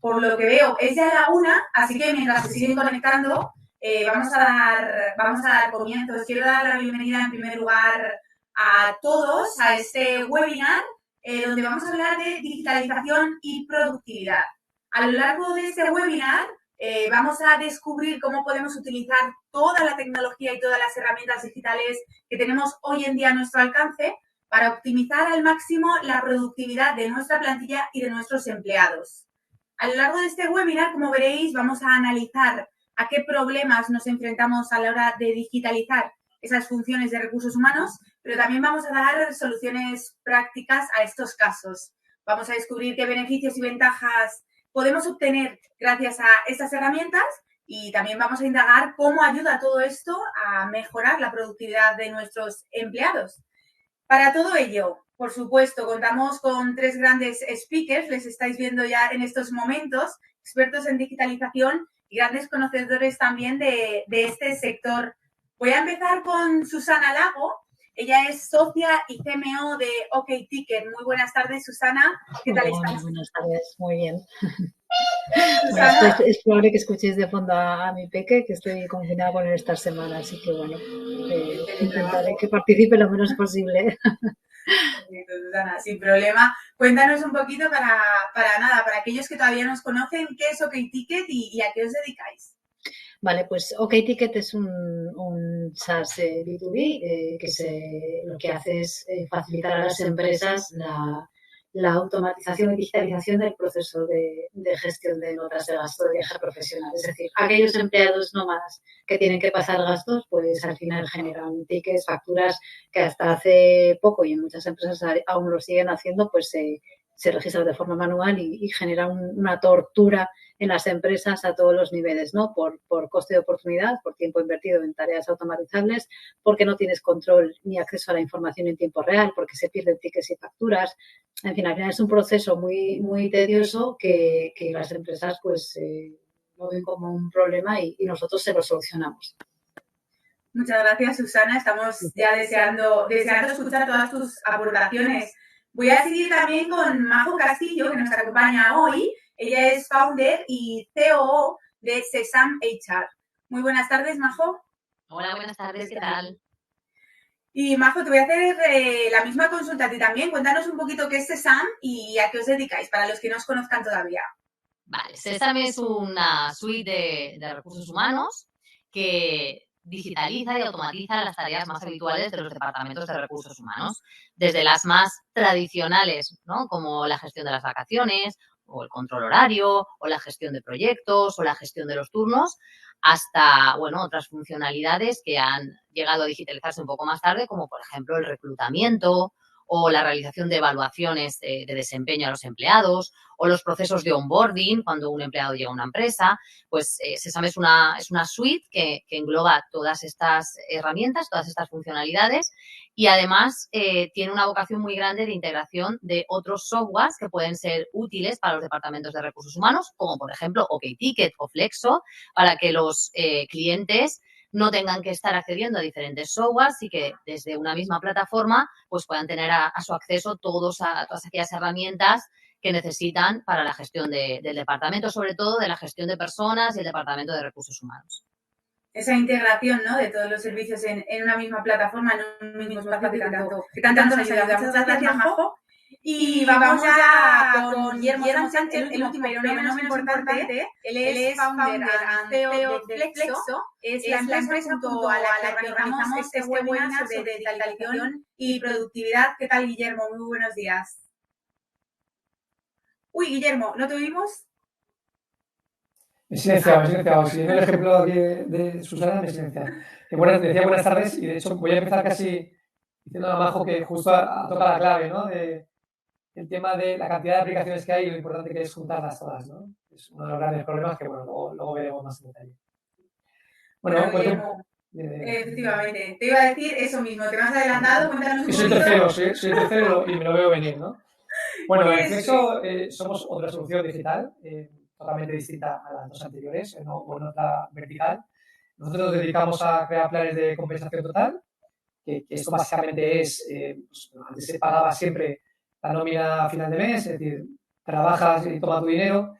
por lo que veo es ya la 1, así que mientras se siguen conectando, vamos a dar comienzo. Os quiero dar la bienvenida en primer lugar a todos a este webinar donde vamos a hablar de digitalización y productividad. A lo largo de este webinar vamos a descubrir cómo podemos utilizar toda la tecnología y todas las herramientas digitales que tenemos hoy en día a nuestro alcance para optimizar al máximo la productividad de nuestra plantilla y de nuestros empleados. A lo largo de este webinar, como veréis, vamos a analizar a qué problemas nos enfrentamos a la hora de digitalizar esas funciones de recursos humanos, pero también vamos a dar soluciones prácticas a estos casos. Vamos a descubrir qué beneficios y ventajas podemos obtener gracias a estas herramientas y también vamos a indagar cómo ayuda todo esto a mejorar la productividad de nuestros empleados. Para todo ello, por supuesto, contamos con 3 grandes speakers, les estáis viendo ya en estos momentos, expertos en digitalización y grandes conocedores también de este sector. Voy a empezar con Susana Lago. Ella es socia y CMO de OkTicket. Muy buenas tardes, Susana. ¿Qué tal estás? Hola, buenas tardes, muy bien. Susana, Bueno, es probable que escuchéis de fondo a mi peque, que estoy confinada con él esta semana, así que bueno, intentaré que participe lo menos posible. Susana, sin problema. Cuéntanos un poquito para aquellos que todavía nos conocen, ¿qué es OkTicket y a qué os dedicáis? Vale, pues OkTicket es un SaaS B2B lo que hace es facilitar a las empresas la automatización y digitalización del proceso de gestión de notas de gasto de viaje profesional. Es decir, aquellos empleados nómadas que tienen que pasar gastos, pues al final generan tickets, facturas que hasta hace poco y en muchas empresas aún lo siguen haciendo, pues se registran de forma manual y genera una tortura en las empresas a todos los niveles, ¿no? Por coste de oportunidad, por tiempo invertido en tareas automatizables, porque no tienes control ni acceso a la información en tiempo real, porque se pierden tickets y facturas. En fin, al final es un proceso muy, muy tedioso que las empresas pues lo ven como un problema y nosotros se lo solucionamos. Muchas gracias, Susana. Estamos ya deseando escuchar todas tus aportaciones. Voy a seguir también con Majo Castillo, que nos acompaña hoy. Ella es founder y COO de Sesam HR. Muy buenas tardes, Majo. Hola, buenas tardes, ¿qué tal? Y Majo, te voy a hacer la misma consulta a ti también. Cuéntanos un poquito qué es Sesam y a qué os dedicáis, para los que no os conozcan todavía. Vale, Sesam es una suite de recursos humanos que digitaliza y automatiza las tareas más habituales de los departamentos de recursos humanos, desde las más tradicionales, ¿no? Como la gestión de las vacaciones, o el control horario, o la gestión de proyectos, o la gestión de los turnos, hasta, bueno, otras funcionalidades que han llegado a digitalizarse un poco más tarde, como por ejemplo el reclutamiento, o la realización de evaluaciones de desempeño a los empleados, o los procesos de onboarding cuando un empleado llega a una empresa. Pues Sesam es una suite que engloba todas estas herramientas, todas estas funcionalidades y además tiene una vocación muy grande de integración de otros softwares que pueden ser útiles para los departamentos de recursos humanos, como por ejemplo OkTicket o Flexo, para que los clientes no tengan que estar accediendo a diferentes softwares y que desde una misma plataforma pues puedan tener a su acceso todas aquellas herramientas que necesitan para la gestión del departamento, sobre todo de la gestión de personas y el departamento de recursos humanos. Esa integración, ¿no?, de todos los servicios en una misma plataforma, en un mismo espacio que tanto nos ayuda. Muchas gracias, Majo. Y vamos ya con Guillermo Sánchez, el último, pero no menos importante. Él es founder and CEO de Flexo. Es la empresa junto a la que organizamos este webinar sobre digitalización y productividad. ¿Qué tal, Guillermo? Muy buenos días. Uy, Guillermo, ¿no te oímos? Me he silenciado. Siguiendo el ejemplo de Susana, me he silenciado. Decía buenas tardes y de hecho voy a empezar casi diciendo a Majo que justo ha tocado la clave, ¿no? El tema de la cantidad de aplicaciones que hay y lo importante que es juntarlas todas, ¿no? Es uno de los grandes problemas que, bueno, luego veremos más en detalle. Bueno, Guillermo, efectivamente. Te iba a decir eso mismo, te me has adelantado, cuéntanos un poquito. Soy el tercero y me lo veo venir, ¿no? Bueno, en Flexo somos otra solución digital, totalmente distinta a las dos anteriores, o en otra vertical. Nosotros nos dedicamos a crear planes de compensación total, que esto básicamente es, pues, antes se pagaba siempre la nómina a final de mes, es decir, trabajas y toma tu dinero,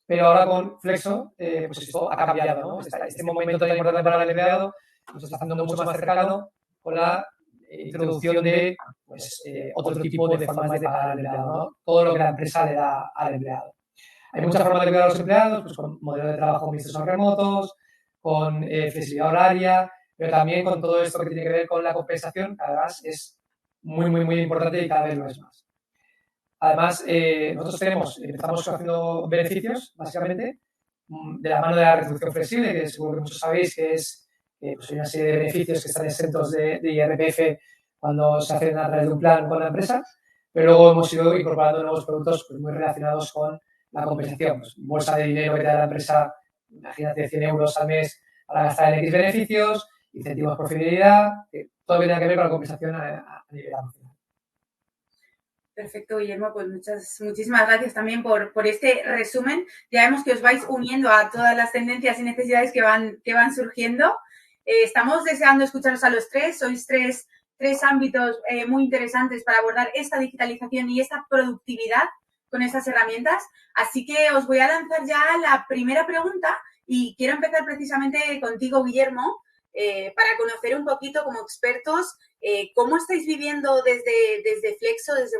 pero ahora con Flexo, pues esto ha cambiado, ¿no? Este momento tan importante para el empleado nos está haciendo mucho más cercano con la introducción de pues, otro tipo de formas de pagar al empleado, ¿no? Todo lo que la empresa le da al empleado. Hay muchas formas de cuidar a los empleados, pues con modelo de trabajo mixtos o remotos, con flexibilidad horaria, pero también con todo esto que tiene que ver con la compensación, que además es muy importante y cada vez lo es más. Además, nosotros empezamos haciendo beneficios, básicamente, de la mano de la retribución flexible, que seguro que muchos sabéis que es pues una serie de beneficios que están exentos de IRPF cuando se hacen a través de un plan con la empresa, pero luego hemos ido incorporando nuevos productos pues, muy relacionados con la compensación. Pues, bolsa de dinero que te da la empresa, imagínate 100 euros al mes para gastar en X beneficios, incentivos por fidelidad, todo que tenga que ver con la compensación a nivel nacional. Perfecto, Guillermo, pues muchísimas gracias también por este resumen. Ya vemos que os vais uniendo a todas las tendencias y necesidades que van surgiendo. Estamos deseando escucharos a los tres. Sois tres ámbitos muy interesantes para abordar esta digitalización y esta productividad con estas herramientas. Así que os voy a lanzar ya la primera pregunta y quiero empezar precisamente contigo, Guillermo, para conocer un poquito como expertos cómo estáis viviendo desde Flexo, desde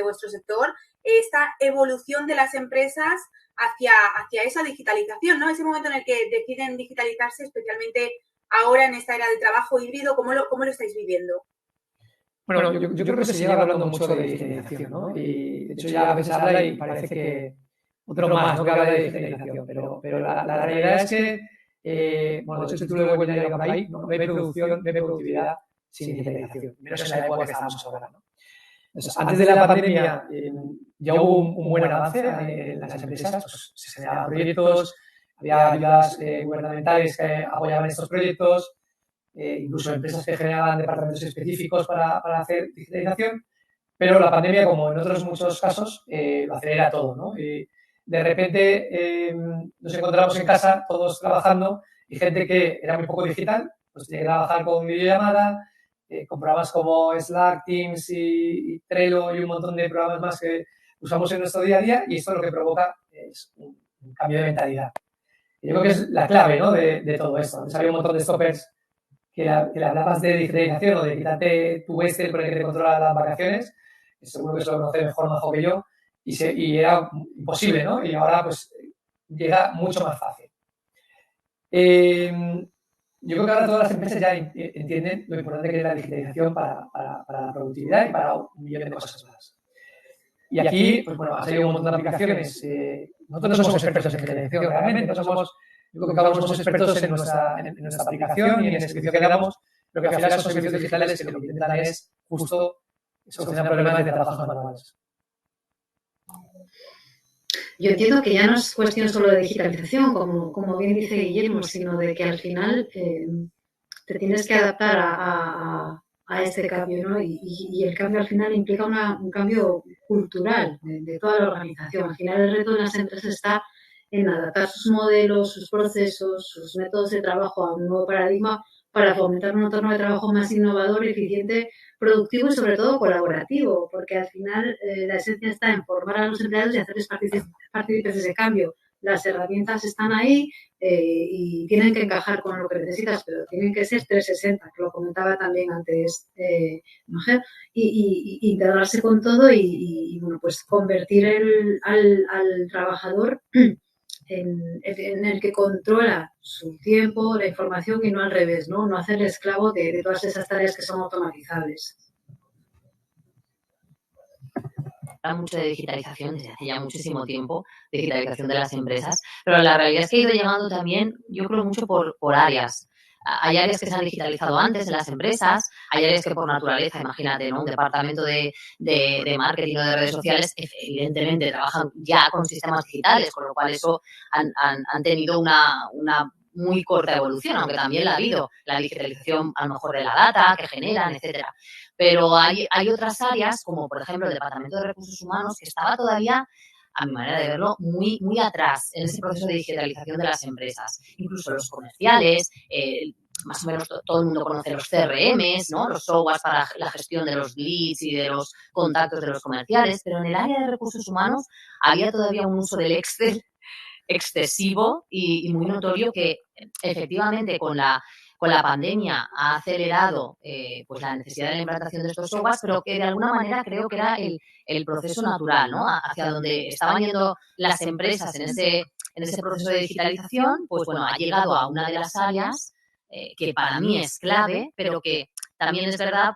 vuestro sector, esta evolución de las empresas hacia esa digitalización, ¿no? Ese momento en el que deciden digitalizarse, especialmente ahora en esta era de trabajo híbrido, ¿cómo lo estáis viviendo? Bueno, yo creo que se lleva hablando mucho de digitalización, ¿no? Y de hecho ya a veces habla y parece que otro más, ¿no? Que habla de digitalización, pero la realidad es que, bueno, de hecho el título del webinar por ahí, ¿no? No hay producción, no hay productividad sin digitalización, menos en la época que estamos ahora, ¿no? Entonces, antes de la pandemia ya hubo un buen avance en las empresas, pues se generaban proyectos, había ayudas gubernamentales que apoyaban estos proyectos, incluso empresas que generaban departamentos específicos para hacer digitalización, pero la pandemia, como en otros muchos casos, lo acelera todo, ¿no? Y de repente nos encontramos en casa todos trabajando y gente que era muy poco digital, pues tenía que trabajar con videollamada, con programas como Slack, Teams y Trello y un montón de programas más que usamos en nuestro día a día, y esto lo que provoca es un cambio de mentalidad. Y yo creo que es la clave, ¿no? de todo esto. Antes había un montón de stoppers que le hablabas de digitalización o de quitarte tu Excel por el que te controla las vacaciones, seguro que eso lo conoce mejor Majo que yo, y era imposible, ¿no? Y ahora pues llega mucho más fácil. Yo creo que ahora todas las empresas ya entienden lo importante que es la digitalización para la productividad y para un millón de cosas más. Y aquí, pues bueno, ha salido un montón de aplicaciones. Nosotros no somos expertos en digitalización, realmente, no somos, yo creo que cada uno somos expertos en nuestra aplicación y en el servicio que damos, pero que al final son servicios digitales que lo que intentan es justo solucionar problemas de trabajos manuales. Yo entiendo que ya no es cuestión solo de digitalización, como bien dice Guillermo, sino de que al final te tienes que adaptar a este cambio, ¿no? Y el cambio al final implica un cambio cultural de toda la organización. Al final el reto de las empresas está en adaptar sus modelos, sus procesos, sus métodos de trabajo a un nuevo paradigma para fomentar un entorno de trabajo más innovador, eficiente, productivo y sobre todo colaborativo, porque al final la esencia está en formar a los empleados y hacerles partícipes de ese cambio. Las herramientas están ahí y tienen que encajar con lo que necesitas, pero tienen que ser 360, que lo comentaba también antes Majer, y integrarse con todo y bueno, pues convertir al trabajador en el que controla su tiempo, la información y no al revés, ¿no? No hacer esclavo de todas esas tareas que son automatizables. Habla mucho de digitalización desde hace ya muchísimo tiempo, digitalización de las empresas, pero la realidad es que ha ido llegando también, yo creo, mucho por áreas. Hay áreas que se han digitalizado antes en las empresas, hay áreas que por naturaleza, imagínate, ¿no? Un departamento de marketing o de redes sociales, evidentemente trabajan ya con sistemas digitales, con lo cual eso han tenido una muy corta evolución, aunque también la ha habido, la digitalización a lo mejor de la data que generan, etcétera. Pero hay otras áreas, como por ejemplo el Departamento de Recursos Humanos, que estaba todavía, a mi manera de verlo, muy atrás en ese proceso de digitalización de las empresas. Incluso los comerciales, más o menos todo el mundo conoce los CRMs, ¿no? Los softwares para la gestión de los leads y de los contactos de los comerciales, pero en el área de recursos humanos había todavía un uso del Excel excesivo y muy notorio que efectivamente con la pandemia ha acelerado pues la necesidad de la implantación de estos softwares, pero que de alguna manera creo que era el proceso natural, ¿no? Hacia donde estaban yendo las empresas en ese proceso de digitalización, pues bueno, ha llegado a una de las áreas que para mí es clave, pero que también es verdad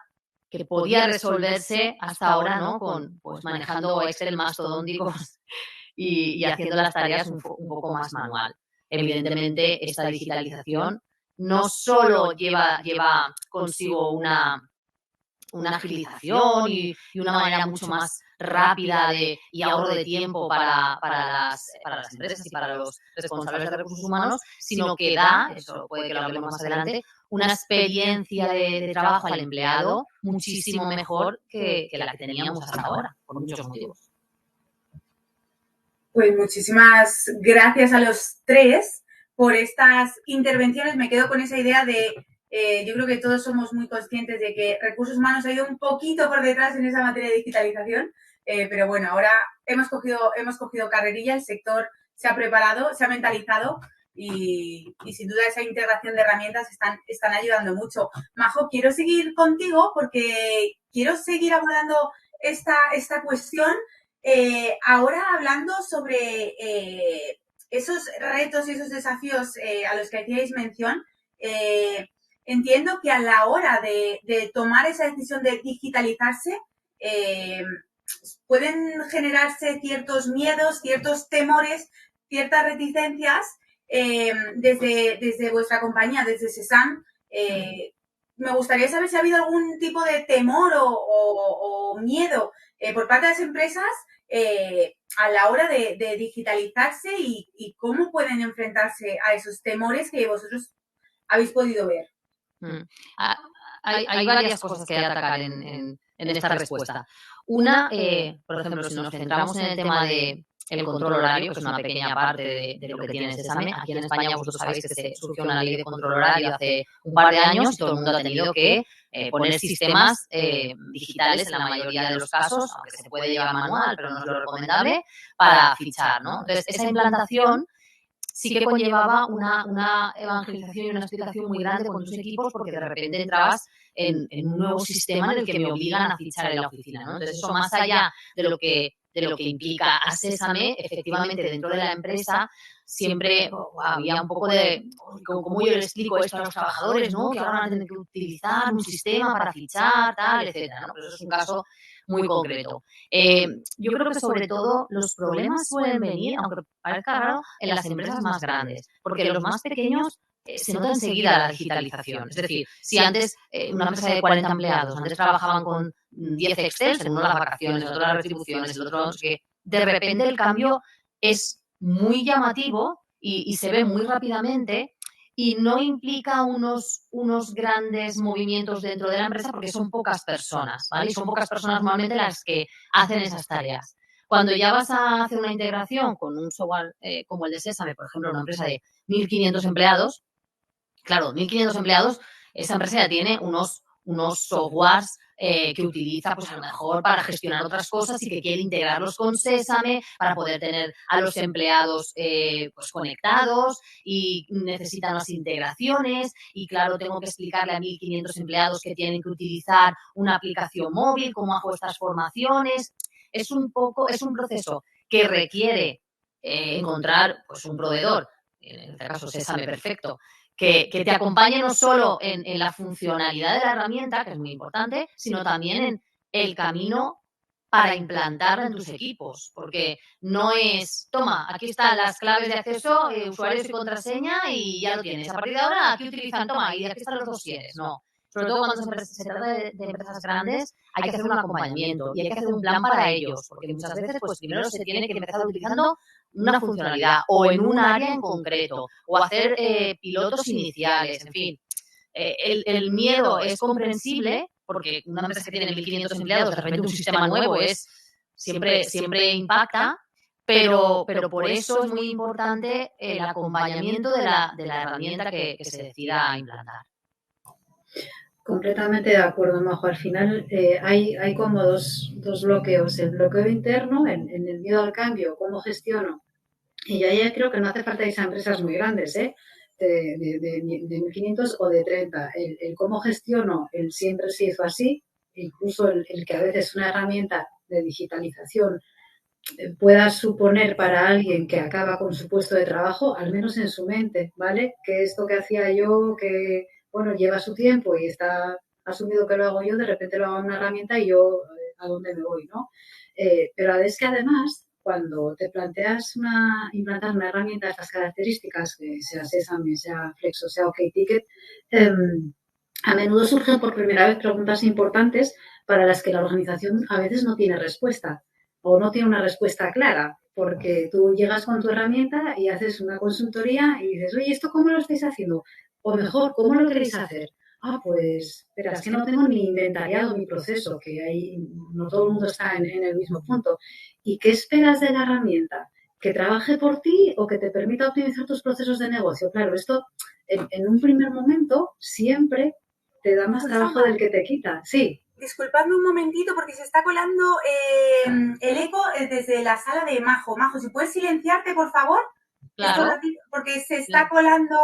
que podía resolverse hasta ahora, ¿no? Con, pues manejando Excel mastodónticos y haciendo las tareas un poco más manual. Evidentemente, esta digitalización no solo lleva consigo una agilización y una manera mucho más rápida y ahorro de tiempo para las empresas y para los responsables de recursos humanos, sino que da, eso puede que lo hablemos más adelante, una experiencia de trabajo al empleado muchísimo mejor que la que teníamos hasta ahora, por muchos motivos. Pues muchísimas gracias a los tres por estas intervenciones. Me quedo con esa idea de, yo creo que todos somos muy conscientes de que recursos humanos ha ido un poquito por detrás en esa materia de digitalización, pero bueno, ahora hemos cogido carrerilla, el sector se ha preparado, se ha mentalizado y sin duda esa integración de herramientas están ayudando mucho. Majo, quiero seguir contigo porque quiero seguir abordando esta cuestión. Ahora hablando sobre esos retos y esos desafíos a los que hacíais mención, entiendo que a la hora de tomar esa decisión de digitalizarse, pueden generarse ciertos miedos, ciertos temores, ciertas reticencias desde vuestra compañía, desde SESAM. Me gustaría saber si ha habido algún tipo de temor o miedo por parte de las empresas a la hora de digitalizarse y cómo pueden enfrentarse a esos temores que vosotros habéis podido ver. Hay varias cosas que atacar en esta respuesta. Una, por ejemplo, si nos centramos en el tema de el control horario, que es una pequeña parte de lo que tiene ese examen. Aquí en España vosotros sabéis que se surgió una ley de control horario hace un par de años y todo el mundo ha tenido que poner sistemas digitales en la mayoría de los casos, aunque se puede llevar manual, pero no es lo recomendable, para fichar, ¿no? Entonces, esa implantación sí que conllevaba una evangelización y una explicación muy grande con tus equipos porque de repente entrabas en un nuevo sistema en el que me obligan a fichar en la oficina, ¿no? Entonces, eso más allá de lo que implica a Sésame, efectivamente dentro de la empresa siempre había un poco de cómo yo le explico esto a los trabajadores, ¿no? Que ahora van a tener que utilizar un sistema para fichar, tal, etcétera, ¿no? Pero eso es un caso muy concreto. Yo creo que sobre todo los problemas suelen venir, aunque parezca raro, en las empresas más grandes, porque los más pequeños se nota enseguida la digitalización. Es decir, si antes una empresa de 40 empleados, antes trabajaban con 10 Excel, en uno las vacaciones, en otro las retribuciones, el otro no sé qué, de repente el cambio es muy llamativo y se ve muy rápidamente y no implica unos grandes movimientos dentro de la empresa porque son pocas personas, ¿vale? Y son pocas personas normalmente las que hacen esas tareas. Cuando ya vas a hacer una integración con un software como el de Sésame, por ejemplo, una empresa de 1.500 empleados, claro, 1.500 empleados, esa empresa ya tiene unos softwares que utiliza, pues a lo mejor para gestionar otras cosas y que quiere integrarlos con Sésame para poder tener a los empleados pues conectados y necesitan las integraciones y claro, tengo que explicarle a 1.500 empleados que tienen que utilizar una aplicación móvil, cómo hago estas formaciones. Es un proceso que requiere encontrar pues un proveedor, en este caso Sésame Perfecto, que te acompañe no solo en la funcionalidad de la herramienta, que es muy importante, sino también en el camino para implantarla en tus equipos. Porque no es, toma, aquí están las claves de acceso, usuarios y contraseña y ya lo tienes. A partir de ahora, aquí utilizan, toma, y aquí están los dosieres. No. Sobre todo cuando se trata de empresas grandes, hay que hacer un acompañamiento y hay que hacer un plan para ellos. Porque muchas veces, pues primero se tiene que empezar utilizando una funcionalidad o en un área en concreto o hacer pilotos iniciales, en fin. El miedo es comprensible porque una empresa que tiene 1.500 empleados, de repente un sistema nuevo siempre impacta, pero por eso es muy importante el acompañamiento de la herramienta que se decida implantar. Completamente de acuerdo, Majo. Al final hay como dos bloqueos. El bloqueo interno, en el miedo al cambio, cómo gestiono. Y yo ya creo que no hace falta irse a empresas muy grandes, ¿eh? De 1.500 o de 30. El cómo gestiono, el siempre se hizo así, incluso el que a veces una herramienta de digitalización pueda suponer para alguien que acaba con su puesto de trabajo, al menos en su mente, ¿vale? Que esto que hacía yo, que, bueno, lleva su tiempo y está asumido que lo hago yo, de repente lo hago una herramienta y yo, ¿a dónde me voy, no? Pero es que además, cuando te planteas implantar una herramienta de estas características, que sea Sesame, sea Flexo, sea OkTicket, a menudo surgen por primera vez preguntas importantes para las que la organización a veces no tiene respuesta o no tiene una respuesta clara, porque tú llegas con tu herramienta y haces una consultoría y dices, oye, ¿esto cómo lo estáis haciendo? O mejor, ¿cómo lo queréis hacer? Ah, pues, espera, es que no tengo ni inventariado mi proceso, que ahí no todo el mundo está en el mismo punto. ¿Y qué esperas de la herramienta? ¿Que trabaje por ti o que te permita optimizar tus procesos de negocio? Claro, esto en un primer momento siempre te da más trabajo del que te quita. Sí. Disculpadme un momentito porque se está colando el eco desde la sala de Majo. Majo, si puedes silenciarte, por favor. Claro. Porque se está colando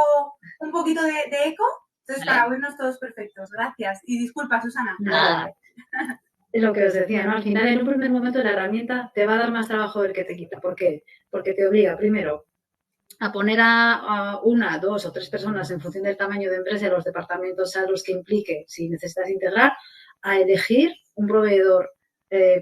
un poquito de eco. Entonces, ¿Vale? para oírnos todos perfectos. Gracias. Y disculpa, Susana. Nada. Es lo que os decía, ¿no? Al final, en un primer momento, la herramienta te va a dar más trabajo del que te quita. ¿Por qué? Porque te obliga, primero, a poner a una, dos o tres personas en función del tamaño de empresa y los departamentos a los que implique, si necesitas integrar, a elegir un proveedor.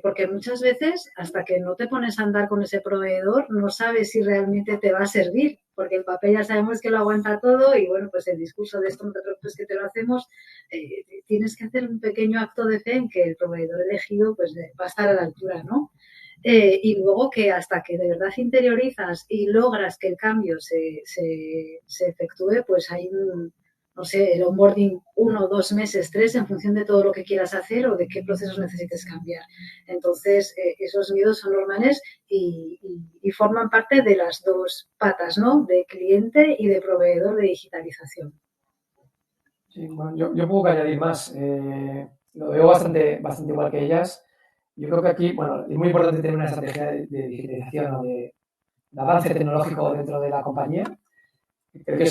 Porque muchas veces, hasta que no te pones a andar con ese proveedor, no sabes si realmente te va a servir, porque el papel ya sabemos que lo aguanta todo y, bueno, pues el discurso de esto no te preocupes que te lo hacemos, tienes que hacer un pequeño acto de fe en que el proveedor elegido pues va a estar a la altura, ¿no? Y luego que hasta que de verdad interiorizas y logras que el cambio se efectúe, pues hay no sé, el onboarding 1, 2 meses, 3, en función de todo lo que quieras hacer o de qué procesos necesites cambiar. Entonces, esos miedos son normales y forman parte de las dos patas, ¿no? De cliente y de proveedor de digitalización. Sí, bueno, yo puedo añadir más. Lo veo bastante igual que ellas. Yo creo que aquí, bueno, es muy importante tener una estrategia de digitalización o de avance tecnológico dentro de la compañía. Creo que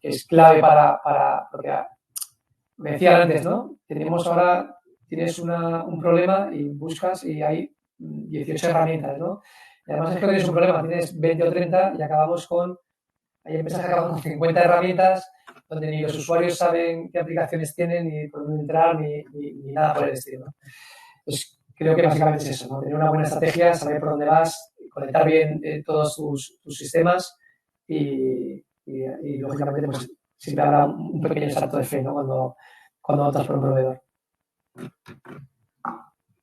es clave porque me decía antes, ¿no? Tienes un problema y buscas y hay 18 herramientas, ¿no? Y además es que tienes un problema, tienes 20 o 30 y hay empresas que acaban con 50 herramientas donde ni los usuarios saben qué aplicaciones tienen, ni por dónde entrar, ni nada por el estilo, ¿no? Pues creo que básicamente es eso, ¿no? Tener una buena estrategia, saber por dónde vas, conectar bien todos tus sistemas y lógicamente pues siempre habrá un pequeño salto de fe, ¿no? Cuando optas por un proveedor.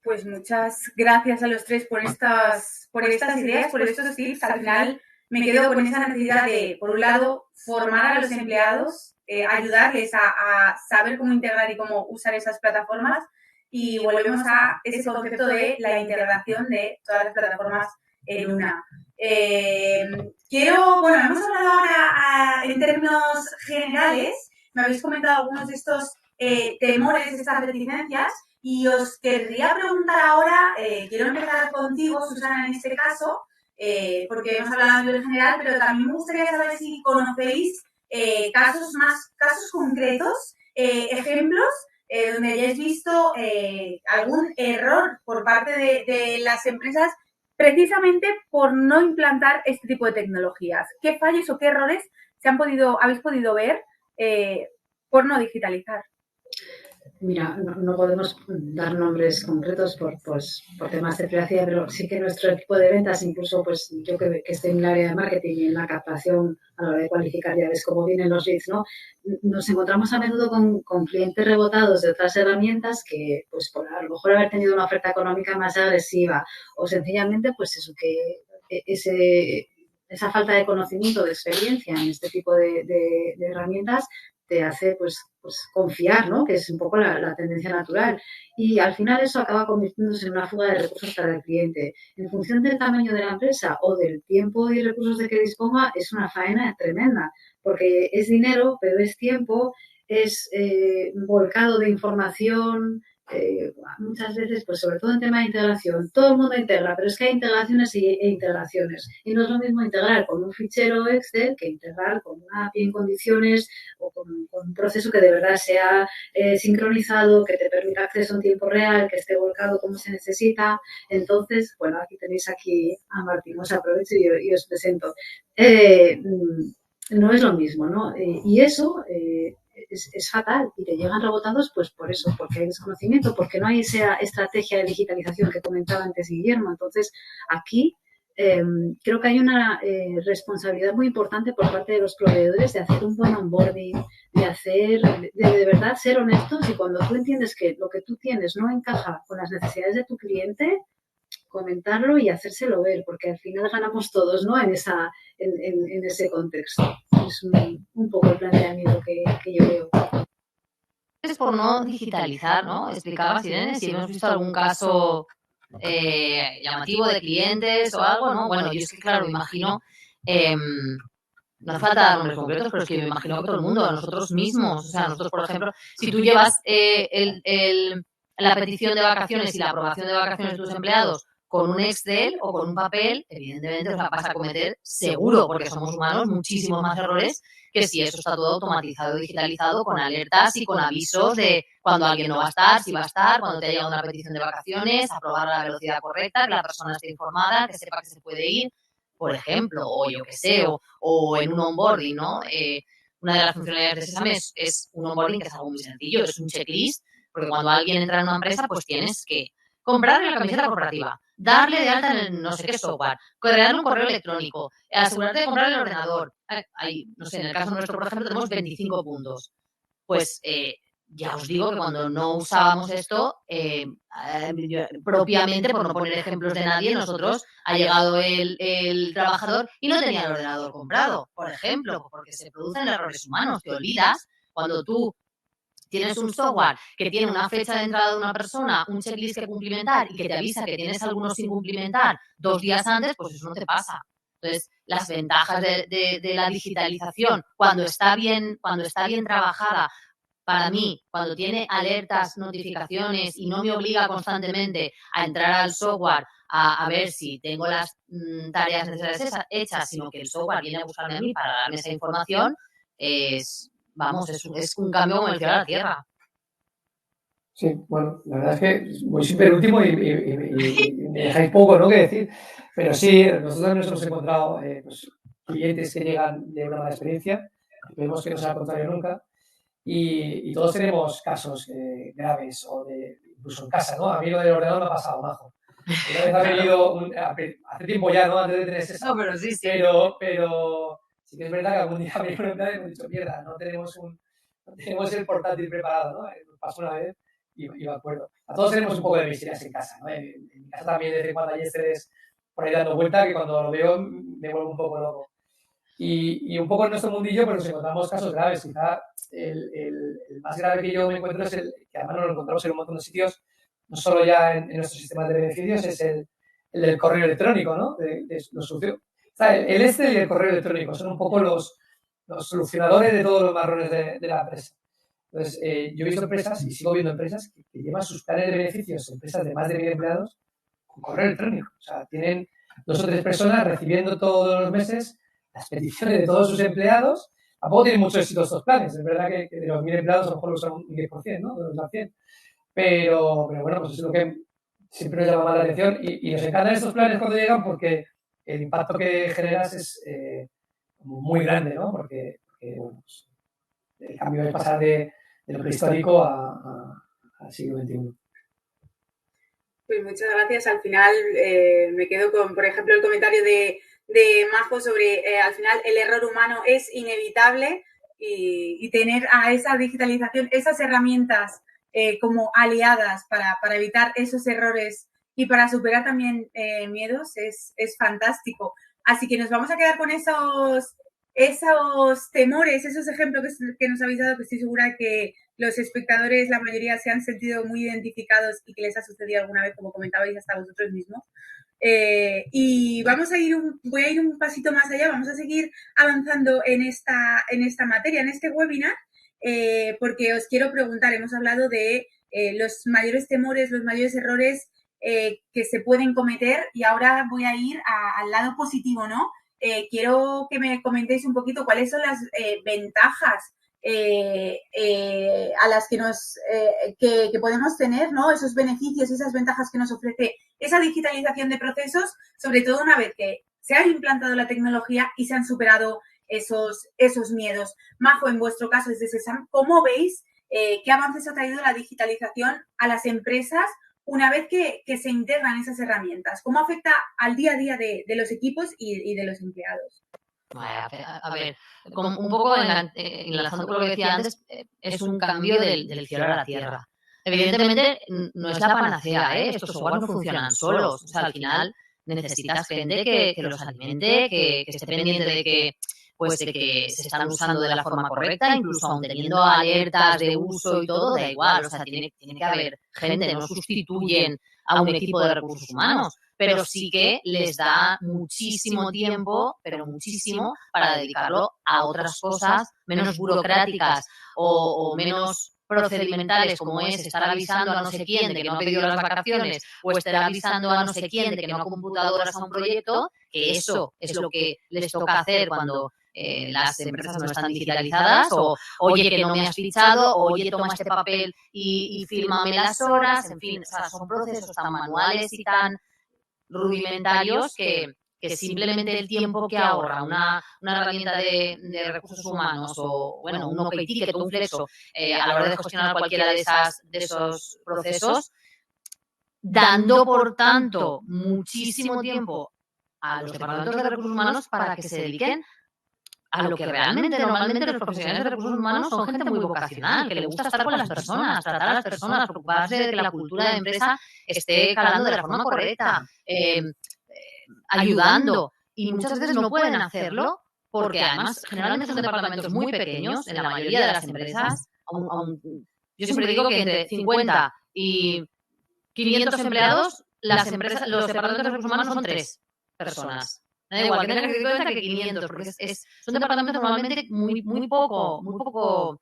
Pues muchas gracias a los tres por estas ideas, por estos tips. Al final me quedo con esa necesidad de, por un lado, formar a los empleados, ayudarles a saber cómo integrar y cómo usar esas plataformas y volvemos a ese concepto de la integración de todas las plataformas en una. Hemos hablado ahora en términos generales, me habéis comentado algunos de estos temores, de estas reticencias, y os querría preguntar ahora, quiero empezar contigo, Susana, en este caso, porque hemos hablado a nivel general, pero también me gustaría saber si conocéis casos concretos, ejemplos, donde hayáis visto algún error por parte de las empresas precisamente por no implantar este tipo de tecnologías. ¿Qué fallos o qué errores habéis podido ver por no digitalizar? Mira, no podemos dar nombres concretos por temas de privacidad, pero sí que nuestro equipo de ventas, incluso pues yo que estoy en el área de marketing y en la captación a la hora de cualificar, ya ves cómo vienen los leads, ¿no? Nos encontramos a menudo con clientes rebotados de otras herramientas que, pues por a lo mejor haber tenido una oferta económica más agresiva o sencillamente, pues eso, que esa falta de conocimiento, de experiencia en este tipo de herramientas te hace pues confiar, ¿no? Que es un poco la tendencia natural. Y al final eso acaba convirtiéndose en una fuga de recursos para el cliente. En función del tamaño de la empresa o del tiempo y recursos de que disponga, es una faena tremenda, porque es dinero, pero es tiempo, es volcado de información. Muchas veces, pues sobre todo en tema de integración, todo el mundo integra, pero es que hay integraciones e integraciones. Y no es lo mismo integrar con un fichero Excel que integrar con una API en condiciones o con un proceso que de verdad sea sincronizado, que te permita acceso en tiempo real, que esté volcado como se necesita. Entonces, bueno, aquí tenéis aquí a Martín, os aprovecho y os presento. No es lo mismo, ¿no? Y eso es fatal y te llegan rebotados pues por eso, porque hay desconocimiento, porque no hay esa estrategia de digitalización que comentaba antes Guillermo. Entonces, aquí creo que hay una responsabilidad muy importante por parte de los proveedores de hacer un buen onboarding, de verdad ser honestos, y cuando tú entiendes que lo que tú tienes no encaja con las necesidades de tu cliente, comentarlo y hacérselo ver, porque al final ganamos todos, ¿no? En ese contexto. Es un poco el planteamiento que yo veo. Es por no digitalizar, ¿no? Explicabas, Irene, si hemos visto algún caso llamativo de clientes o algo, ¿no? Bueno, yo es que, claro, me imagino, no hace falta dar nombres concretos, pero es que me imagino que todo el mundo, a nosotros mismos, o sea, nosotros, por ejemplo, si tú llevas la petición de vacaciones y la aprobación de vacaciones de tus empleados con un Excel o con un papel, evidentemente os la vas a cometer seguro, porque somos humanos, muchísimos más errores que si eso está todo automatizado, digitalizado, con alertas y con avisos de cuando alguien no va a estar, si va a estar, cuando te ha llegado una petición de vacaciones, aprobar a la velocidad correcta, que la persona esté informada, que sepa que se puede ir, por ejemplo, o yo qué sé, o en un onboarding, ¿no? Una de las funcionalidades de Sesame es un onboarding que es algo muy sencillo, es un checklist, porque cuando alguien entra en una empresa, pues tienes que comprarle la camiseta corporativa, darle de alta en el no sé qué software, crearle un correo electrónico, asegurarte de comprar el ordenador. No sé, en el caso nuestro, por ejemplo, tenemos 25 puntos. Pues ya os digo que cuando no usábamos esto, propiamente, por no poner ejemplos de nadie, nosotros ha llegado el trabajador y no tenía el ordenador comprado, por ejemplo, porque se producen errores humanos. Te olvidas cuando tú tienes un software que tiene una fecha de entrada de una persona, un checklist que cumplimentar y que te avisa que tienes algunos sin cumplimentar 2 días antes, pues eso no te pasa. Entonces, las ventajas de la digitalización, cuando está bien trabajada, para mí, cuando tiene alertas, notificaciones y no me obliga constantemente a entrar al software a ver si tengo las tareas necesarias hechas, sino que el software viene a buscarme a mí para darme esa información, es un cambio como el cielo a la tierra. Sí, bueno, la verdad es que voy súper último y me dejáis poco, ¿no?, que decir. Pero sí, nosotros nos hemos encontrado pues, clientes que llegan de una mala experiencia, esperemos que no sea al contrario nunca, y todos tenemos casos graves, o de incluso en casa, ¿no? A mí lo del ordenador me ha pasado, majo. Una vez ha venido, hace tiempo ya, ¿no?, antes de tener ese. No, pero sí. Pero sí que es verdad que algún día me he hemos dicho, mierda, no tenemos el portátil preparado, ¿no? Me pasó una vez y me acuerdo. A todos tenemos un poco de miserias en casa, ¿no? En mi casa también, desde cuando hay estrés por ahí dando vuelta, que cuando lo veo me vuelvo un poco loco. Y un poco en nuestro mundillo pues nos encontramos casos graves. Quizá el más grave que yo me encuentro es el que además nos lo encontramos en un montón de sitios, no solo ya en nuestros sistemas de beneficios, es el del correo electrónico, ¿no? O sea, el este y el correo electrónico son un poco los solucionadores de todos los marrones de la empresa. Entonces, yo he visto empresas y sigo viendo empresas que llevan sus planes de beneficios, empresas de más de 1000 empleados, con correo electrónico. O sea, tienen 2 o 3 personas recibiendo todos los meses las peticiones de todos sus empleados. Tampoco tienen mucho éxito estos planes. Es verdad que de los 1000 empleados a lo mejor lo usan un 10%, ¿no? De los 100. Pero bueno, pues es lo que siempre nos llama más la atención. Y nos encantan estos planes cuando llegan porque el impacto que generas es muy grande, ¿no? Porque bueno, pues, el cambio es pasar de lo prehistórico al siglo XXI. Pues muchas gracias. Al final me quedo con, por ejemplo, el comentario de Majo sobre al final el error humano es inevitable y tener a esa digitalización, esas herramientas como aliadas para evitar esos errores y para superar también miedos es fantástico. Así que nos vamos a quedar con esos temores, esos ejemplos que nos habéis dado, que estoy segura que los espectadores, la mayoría, se han sentido muy identificados y que les ha sucedido alguna vez, como comentabais hasta vosotros mismos. Y voy a ir un pasito más allá, vamos a seguir avanzando en esta materia, en este webinar. porque os quiero preguntar, hemos hablado de los mayores temores, los mayores errores que se pueden cometer y ahora voy a ir al lado positivo, ¿no? Quiero que me comentéis un poquito cuáles son las ventajas a las que podemos tener, ¿no? Esos beneficios y esas ventajas que nos ofrece esa digitalización de procesos, sobre todo una vez que se ha implantado la tecnología y se han superado esos miedos. Majo, en vuestro caso desde SESAM, ¿cómo veis qué avances ha traído la digitalización a las empresas una vez que se integran esas herramientas? ¿Cómo afecta al día a día de los equipos y de los empleados? A ver, como un poco enlazando con lo que decía antes, es un cambio del cielo a la tierra. Evidentemente, no es la panacea, ¿eh? Estos software no funcionan solos. O sea, al final necesitas gente que los alimente, que esté pendiente de que se están usando de la forma correcta, incluso aun teniendo alertas de uso y todo, da igual. O sea, tiene que haber gente, no sustituyen a un equipo de recursos humanos, pero sí que les da muchísimo tiempo, pero muchísimo, para dedicarlo a otras cosas menos burocráticas o menos procedimentales, como es estar avisando a no sé quién de que no ha pedido las vacaciones o estar avisando a no sé quién de que no ha computado horas a un proyecto, que eso es lo que les toca hacer cuando las empresas no están digitalizadas, o oye, que no me has fichado, o oye, toma este papel y fírmame las horas, en fin, o sea, son procesos tan manuales y tan rudimentarios que simplemente el tiempo que ahorra una herramienta de recursos humanos o, bueno, un OkTicket o un Flexo a la hora de gestionar cualquiera de esos procesos, dando, por tanto, muchísimo tiempo a los departamentos de recursos humanos para que se dediquen a lo que realmente, normalmente, los profesionales de recursos humanos son gente muy vocacional, que le gusta estar con las personas, tratar a las personas, preocuparse de que la cultura de empresa esté calando de la forma correcta, ayudando. Y muchas veces no pueden hacerlo porque, además, generalmente son departamentos muy pequeños en la mayoría de las empresas. Yo siempre digo que entre 50 y 500 empleados, los departamentos de recursos humanos son 3 personas. Da igual, que tengas que tener en cuenta que 500, porque son departamentos normalmente muy poco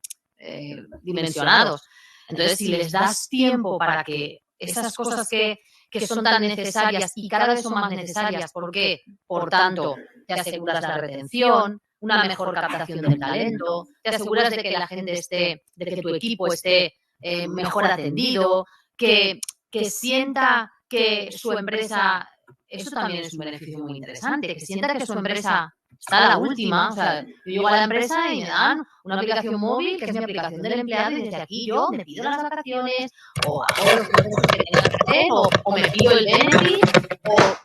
dimensionados. Entonces, si les das tiempo para que esas cosas que son tan necesarias y cada vez son más necesarias, porque, por tanto, te aseguras la retención, una mejor captación del talento, te aseguras de que la gente de que tu equipo esté mejor atendido, que sienta que su empresa, eso también es un beneficio muy interesante, que sienta que su empresa está a la última. O sea, yo llego a la empresa y me dan una aplicación móvil, que es mi aplicación del empleado, y desde aquí yo me pido las vacaciones, o hago los procesos que tenga que hacer, o me pido el benefit,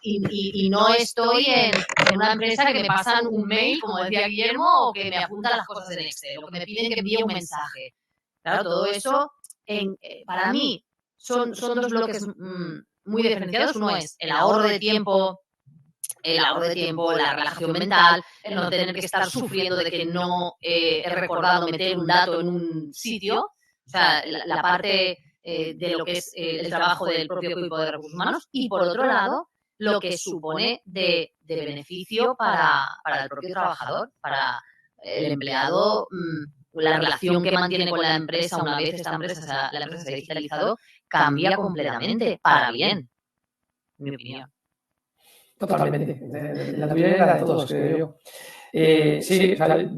y no estoy en una empresa que me pasan un mail, como decía Guillermo, o que me apuntan las cosas en Excel, o que me piden que envíe un mensaje. Claro, todo eso, para mí, son dos bloques muy diferenciados. Uno es el ahorro de tiempo, la relajación mental, el no tener que estar sufriendo de que no he recordado meter un dato en un sitio. O sea, la parte de lo que es el trabajo del propio equipo de recursos humanos, y por otro lado, lo que supone de beneficio para el propio trabajador, para el empleado, la relación que mantiene con la empresa una vez la empresa se ha digitalizado cambia completamente, para bien, en mi opinión. Totalmente. La tuya y la de todos, creo yo. Sí, o sea,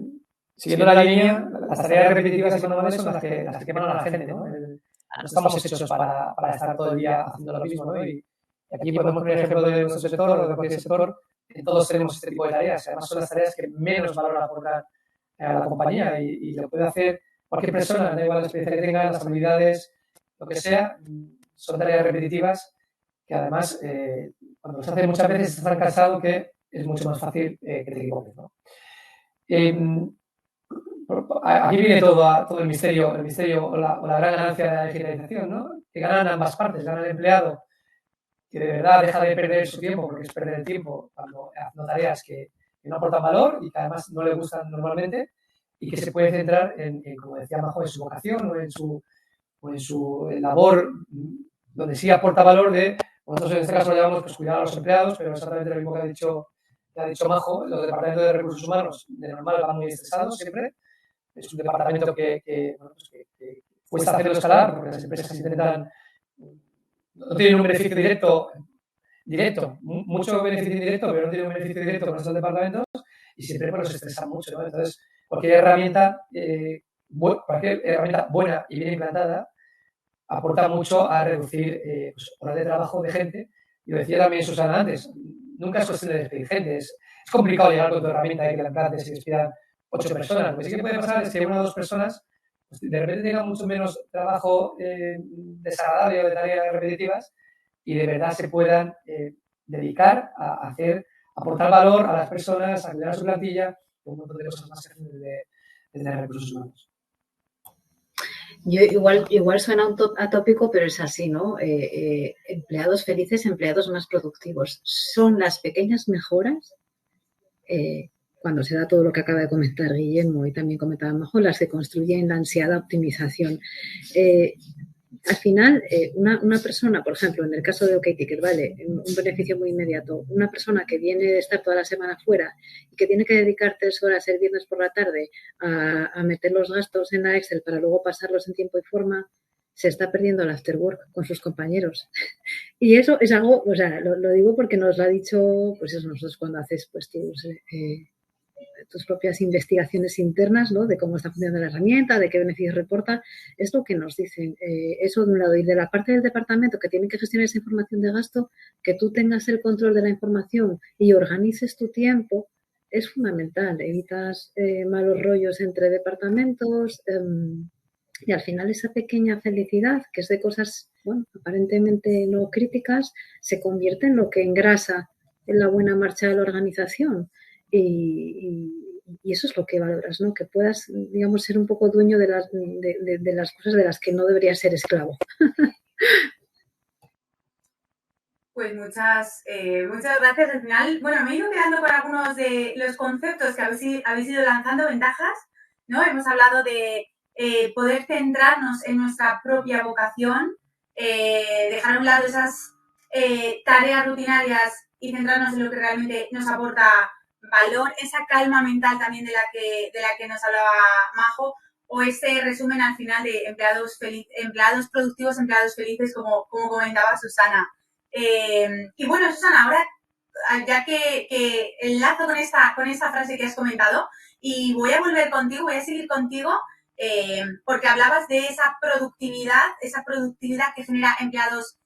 siguiendo la línea, las tareas repetitivas y manuales son las que queman a la gente, ¿no? No estamos hechos para estar todo el día haciendo lo mismo, ¿no? Y aquí podemos poner ejemplo de nuestro sector o de cualquier sector. Todos tenemos este tipo de tareas. Además, son las tareas que menos valor aportan a la compañía y lo puede hacer cualquier persona, da igual la experiencia que tenga, las habilidades, lo que sea. Son tareas repetitivas que, además, cuando los haces muchas veces estás tan cansado que es mucho más fácil que te equivoques, ¿no? Aquí viene todo el misterio o la gran ganancia de la digitalización, ¿no? Que ganan ambas partes, gana el empleado, que de verdad deja de perder su tiempo, porque es perder el tiempo cuando hace tareas que no aportan valor y que además no le gustan normalmente, y que se puede centrar en como decía Majo, en su vocación o en su labor, donde sí aporta valor de, nosotros en este caso lo llamamos pues, cuidar a los empleados, pero exactamente lo mismo que ha dicho Majo, los departamentos de recursos humanos de normal van muy estresados siempre, es un departamento que cuesta hacerlo escalar porque las empresas intentan, no tienen un beneficio directo, mucho beneficio indirecto, pero no tienen un beneficio directo con esos departamentos y siempre pues, los estresan mucho, ¿no? Entonces, cualquier herramienta buena y bien implantada aporta mucho a reducir pues, horas de trabajo de gente. Y lo decía también Susana antes, nunca es cuestión de despedir gente, es complicado llegar con tu herramienta y que la implantes y despidan 8 personas. Lo que sí que puede pasar es que 1 o 2 personas pues, de repente tengan mucho menos trabajo desagradable o de tareas repetitivas y de verdad se puedan dedicar a aportar valor a las personas, a cuidar a su plantilla, un montón de cosas más que hacen desde recursos humanos. Yo igual suena atópico, pero es así, ¿no? Empleados felices, empleados más productivos. Son las pequeñas mejoras, cuando se da todo lo que acaba de comentar Guillermo y también comentaba Majo, las que construyen la ansiada optimización. Al final, una persona, por ejemplo, en el caso de OkTicket, ¿vale? Un beneficio muy inmediato. Una persona que viene de estar toda la semana fuera y que tiene que dedicar 3 horas el viernes por la tarde a meter los gastos en la Excel para luego pasarlos en tiempo y forma, se está perdiendo el after work con sus compañeros. Y eso es algo, o sea, lo digo porque nos lo ha dicho, pues eso, nosotros cuando haces pues tus propias investigaciones internas, ¿no? De cómo está funcionando la herramienta, de qué beneficios reporta, es lo que nos dicen. Eso de un lado. Y de la parte del departamento que tiene que gestionar esa información de gasto, que tú tengas el control de la información y organices tu tiempo, es fundamental. Evitas malos rollos entre departamentos y al final esa pequeña felicidad, que es de cosas, bueno, aparentemente no críticas, se convierte en lo que engrasa en la buena marcha de la organización. Y eso es lo que valoras, ¿no? Que puedas, digamos, ser un poco dueño de las cosas de las que no deberías ser esclavo. Pues muchas gracias. Al final, bueno, me he ido quedando con algunos de los conceptos que habéis ido lanzando, ventajas, ¿no? Hemos hablado de poder centrarnos en nuestra propia vocación, dejar a un lado esas tareas rutinarias y centrarnos en lo que realmente nos aporta valor, esa calma mental también de la que nos hablaba Majo, o ese resumen al final de empleados productivos, empleados felices, como comentaba Susana. Y bueno, Susana, ahora ya que enlazo con esta frase que has comentado y voy a volver contigo, voy a seguir contigo porque hablabas de esa productividad que genera empleados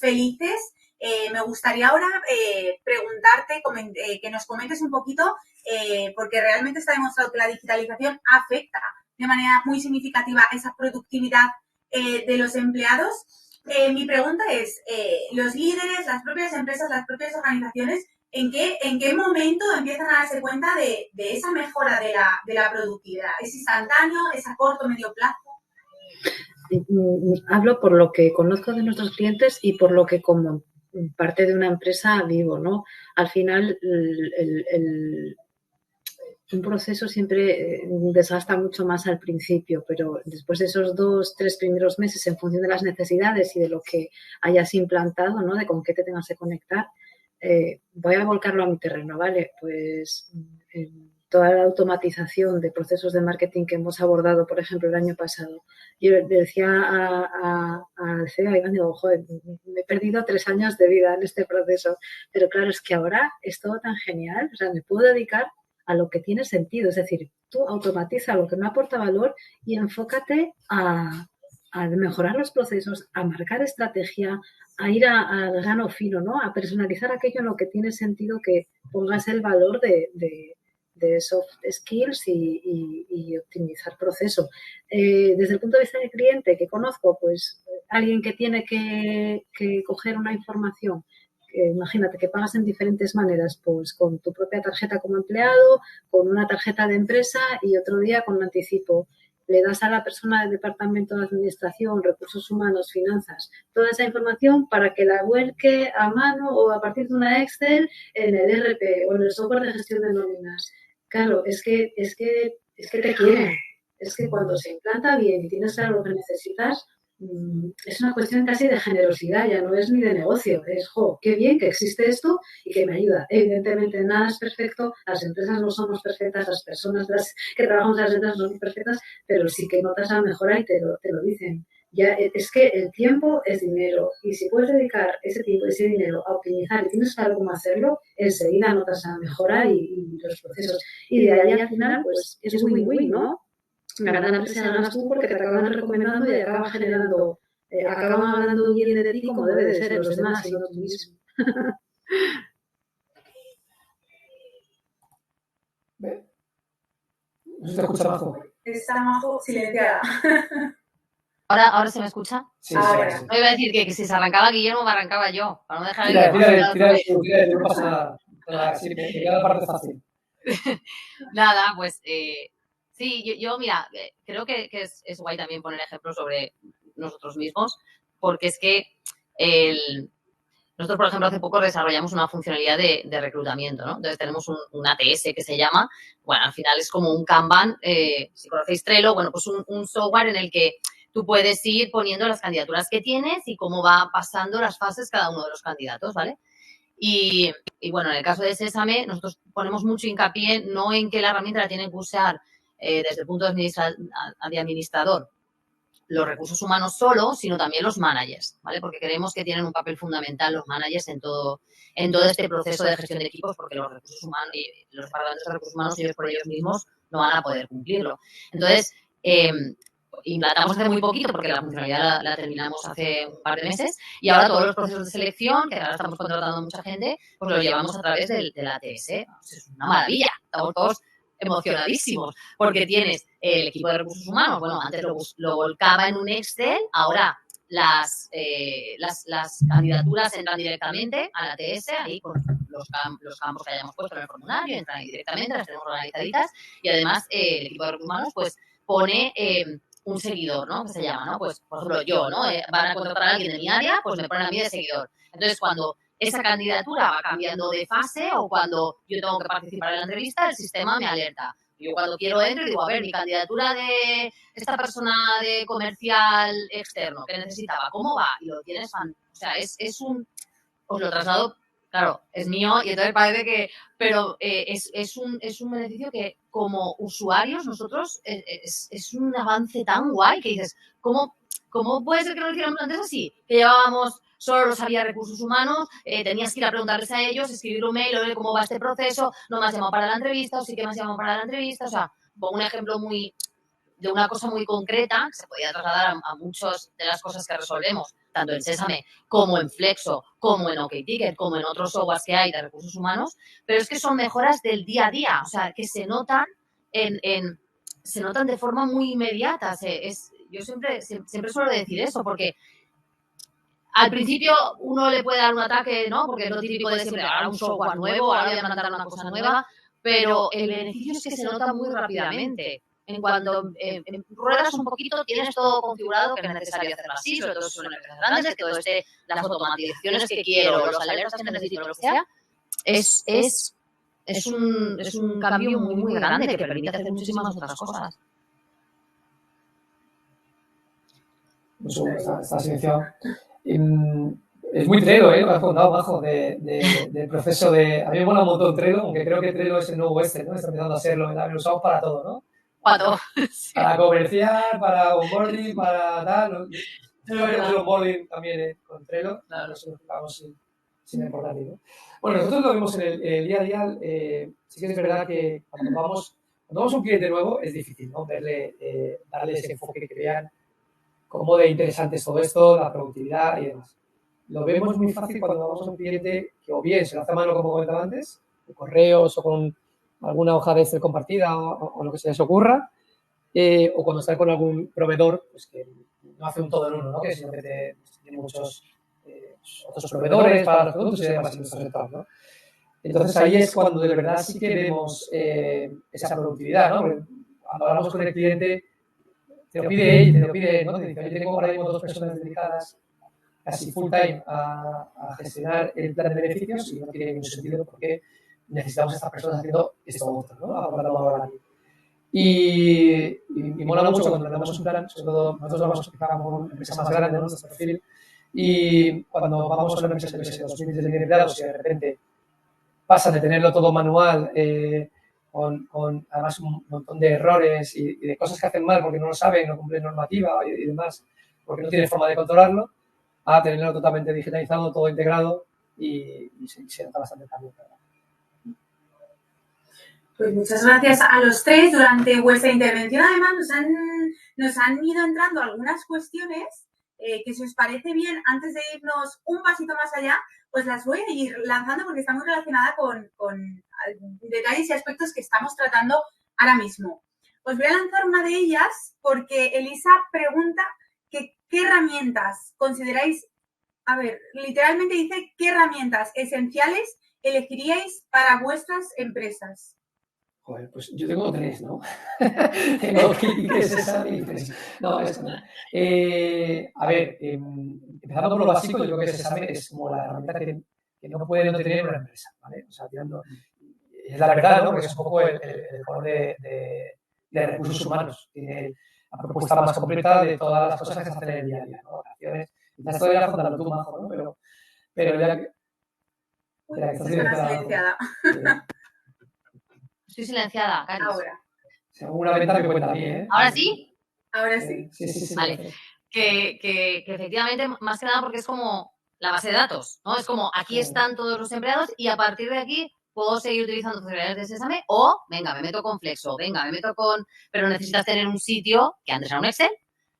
felices. Me gustaría ahora preguntarte, que nos comentes un poquito, porque realmente está demostrado que la digitalización afecta de manera muy significativa esa productividad de los empleados. Mi pregunta es, los líderes, las propias empresas, las propias organizaciones, ¿en qué momento empiezan a darse cuenta de esa mejora de la productividad? ¿Es instantáneo? ¿Es a corto o medio plazo? Hablo por lo que conozco de nuestros clientes y por lo que como parte de una empresa vivo, ¿no? Al final, un proceso siempre desgasta mucho más al principio, pero después de esos 2-3 primeros meses, en función de las necesidades y de lo que hayas implantado, ¿no? De con qué te tengas que conectar, voy a volcarlo a mi terreno, ¿vale? Pues toda la automatización de procesos de marketing que hemos abordado, por ejemplo, el año pasado. Yo le decía al CEO, Iván, digo, joder, me he perdido 3 años de vida en este proceso, pero claro, es que ahora es todo tan genial, o sea, me puedo dedicar a lo que tiene sentido, es decir, tú automatiza lo que no aporta valor y enfócate a mejorar los procesos, a marcar estrategia, a ir al grano fino, ¿no? A personalizar aquello en lo que tiene sentido que pongas el valor de soft skills y optimizar proceso. Desde el punto de vista del cliente que conozco, pues alguien que tiene que coger una información, imagínate que pagas en diferentes maneras, pues con tu propia tarjeta como empleado, con una tarjeta de empresa y otro día con un anticipo. Le das a la persona del departamento de administración, recursos humanos, finanzas, toda esa información para que la vuelque a mano o a partir de una Excel en el ERP o en el software de gestión de nóminas. Claro, es que te quieren. Es que cuando se implanta bien y tienes claro lo que necesitas, es una cuestión casi de generosidad, ya no es ni de negocio, es, jo, qué bien que existe esto y que me ayuda. Evidentemente nada es perfecto, las empresas no somos perfectas, las personas que trabajamos en las empresas no somos perfectas, pero sí que notas la mejora y te lo dicen. Ya, es que el tiempo es dinero y si puedes dedicar ese tiempo y ese dinero a optimizar y tienes claro cómo hacerlo, enseguida notas la mejora y los procesos. Y de ahí al final, pues es win-win, ¿no? Ganar la empresa ganas tú porque te acaban recomendando y acaba generando, acaban hablando bien de ti como debe de ser los demás y no tú mismo. No sé si te escucha, Majo. Está Majo silenciada. ¿Ahora se me escucha? Sí, Ahora. sí. No iba a decir que si se arrancaba Guillermo, me arrancaba yo, para no dejar a Tira, Guillermo. tira, no pasa nada. Sí, me queda la parte fácil. Nada, pues sí, yo mira, creo que es guay también poner ejemplos sobre nosotros mismos, porque es que nosotros, por ejemplo, hace poco desarrollamos una funcionalidad de reclutamiento, ¿no? Entonces tenemos un ATS que se llama, bueno, al final es como un Kanban, si conocéis Trello, bueno, pues un software en el que tú puedes ir poniendo las candidaturas que tienes y cómo va pasando las fases cada uno de los candidatos, ¿vale? Y bueno, en el caso de Sésame, nosotros ponemos mucho hincapié no en que la herramienta la tienen que usar desde el punto de administrador los recursos humanos solo, sino también los managers, ¿vale? Porque creemos que tienen un papel fundamental los managers en todo este proceso de gestión de equipos, porque los recursos humanos y los departamentos de recursos humanos ellos por ellos mismos no van a poder cumplirlo. Entonces, implantamos hace muy poquito, porque la funcionalidad la terminamos hace un par de meses, y ahora todos los procesos de selección, que ahora estamos contratando a mucha gente, pues los llevamos a través del ATS. Es una maravilla. Estamos todos emocionadísimos, porque tienes el equipo de recursos humanos, bueno, antes lo volcaba en un Excel, ahora las candidaturas entran directamente a la ATS, ahí con los campos que hayamos puesto en el formulario, entran ahí directamente, las tenemos organizaditas, y además el equipo de recursos humanos pues pone un seguidor, ¿no? Que se llama, ¿no? Pues, por ejemplo, yo, ¿no? Van a contratar a alguien de mi área, pues me ponen a mí de seguidor. Entonces, cuando esa candidatura va cambiando de fase o cuando yo tengo que participar en la entrevista, el sistema me alerta. Yo cuando quiero entro y digo, a ver, mi candidatura de esta persona de comercial externo que necesitaba, ¿cómo va? Y lo tienes, o sea, os lo traslado, claro, es mío y entonces parece que, pero es un beneficio que como usuarios nosotros es un avance tan guay que dices, ¿cómo puede ser que no lo hiciéramos antes así? Que llevábamos, solo lo sabía recursos humanos, tenías que ir a preguntarles a ellos, escribir un mail, oye, ¿cómo va este proceso? ¿No me has llamado para la entrevista? ¿O sí que me has llamado para la entrevista? O sea, pongo un ejemplo de una cosa muy concreta que se podía trasladar a muchas de las cosas que resolvemos, tanto en Sésame como en Flexo, como en OkTicket, como en otros softwares que hay de recursos humanos, pero es que son mejoras del día a día, o sea, que se notan se notan de forma muy inmediata. Yo siempre suelo decir eso, porque al principio uno le puede dar un ataque, ¿no? Porque es lo típico de siempre, ahora un software nuevo, ahora voy a implantar una cosa nueva, pero el beneficio es que se nota muy rápidamente. En cuanto ruedas un poquito, tienes todo configurado que es necesario hacerlo así, sobre todo si son empresas grandes, que todo esté, las automatizaciones que quiero, los alertas que necesito, lo que sea, es un cambio muy, muy grande que permite hacer muchísimas otras cosas. Está silenciado. Es muy Trello, lo que has contado, Majo, del proceso de... A mí me mola un montón Trello, aunque creo que Trello es el nuevo ¿no? Está empezando a serlo, lo usamos para todo, ¿no? Para todo. Sí. Para comercial, para onboarding, para tal. Yo el onboarding también con Trello, claro, eso lo explicamos sin importancia, ¿no? Bueno, nosotros lo vemos en el día a día, sí que es verdad que cuando vamos a un cliente nuevo es difícil, ¿no? Darle ese enfoque que vean cómo de interesante es todo esto, la productividad y demás. Lo vemos muy fácil cuando vamos a un cliente que o bien se lo hace a mano, como comentaba antes, con correos o con alguna hoja de Excel compartida o lo que se les ocurra, o cuando está con algún proveedor pues que no hace un todo en uno, ¿no? Que sino que tiene muchos otros proveedores para los productos y demás en nuestro sector, ¿no? Entonces ahí es cuando de verdad sí que vemos esa productividad, ¿no? Porque cuando hablamos con el cliente te lo pide él, te lo pide, ¿no? Te dice, yo tengo ahora mismo 2 personas dedicadas casi full time a gestionar el plan de beneficios y no tiene ningún sentido porque necesitamos a estas personas haciendo esto otro, ¿no? Aportando valor aquí. Y y mola mucho cuando le damos un plan, sobre todo nosotros vamos a empezar con una empresa más grande, ¿no? Nuestro perfil, y cuando vamos a una empresa de 2.000 empleados y de repente pasan de tenerlo todo manual, con además un montón de errores y de cosas que hacen mal porque no lo saben, no cumplen normativa y demás, porque no tienen forma de controlarlo, a tenerlo totalmente digitalizado, todo integrado y se nota bastante cambio. Pues muchas gracias a los tres. Durante vuestra intervención, además, nos han ido entrando algunas cuestiones que, si os parece bien, antes de irnos un pasito más allá, pues las voy a ir lanzando porque está muy relacionada con detalles y aspectos que estamos tratando ahora mismo. Os voy a lanzar una de ellas porque Elisa pregunta que qué herramientas consideráis, a ver, literalmente dice, ¿qué herramientas esenciales elegiríais para vuestras empresas? Joder, pues yo tengo 3, ¿no? Tengo que Sesame y 3. No, es no. A ver, empezando por lo básico, yo creo que Sesame es como la herramienta que no puede no tener una empresa, ¿vale? O sea, tirando, es la verdad, ¿no? Porque es un poco el color de recursos humanos. Tiene la propuesta más completa de todas las cosas que se hacen en el día a día, ¿no? Operaciones. Ya estoy contando tú, Majo, ¿no? Pero ya que... Uy, estás silenciada. Estoy silenciada, Caris. Ahora. Según una venta me cuenta a mí, ¿eh? ¿Ahora sí? Ahora sí. Sí. Vale. Que efectivamente, más que nada porque es como la base de datos, ¿no? Es como aquí están todos los empleados y a partir de aquí puedo seguir utilizando funcionalidades de Sesame o, venga, me meto con Flexo, venga, me meto con... Pero necesitas tener un sitio, que antes era un Excel,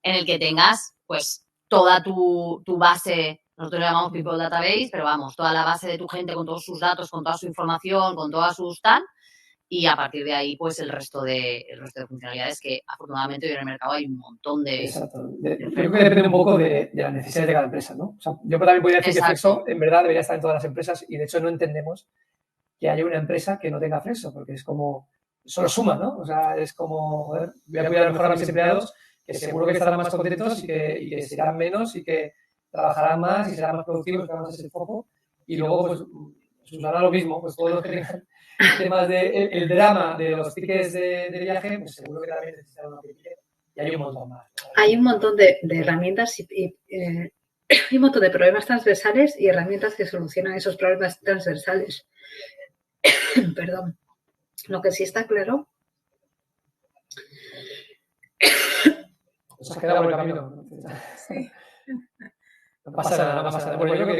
en el que tengas, pues, toda tu base, nosotros lo llamamos People Database, pero vamos, toda la base de tu gente con todos sus datos, con toda su información, con todas sus tal, y a partir de ahí, pues, el resto de funcionalidades que, afortunadamente, hoy en el mercado hay un montón de... Exacto. Yo creo que depende un poco de las necesidades de cada empresa, ¿no? O sea, yo también podría decir que Flexo, en verdad, debería estar en todas las empresas y, de hecho, no entendemos que haya una empresa que no tenga Flexo, porque es como... Solo suma, ¿no? O sea, es como, joder, voy a cuidar mejor a mis empleados, que seguro que estarán más contentos y que serán menos y que trabajarán más y serán más productivos, que más ese foco. Y luego, pues usará lo mismo, pues todos los que tengan temas de el drama de los tickets de viaje, pues seguro que también necesitan una ticket. Y hay un montón más. Hay un montón de herramientas y un montón de problemas transversales y herramientas que solucionan esos problemas transversales. Perdón. Lo que sí está claro. Nos ha quedado por el camino. Sí. No pasa nada, no pasa nada. Bueno, yo creo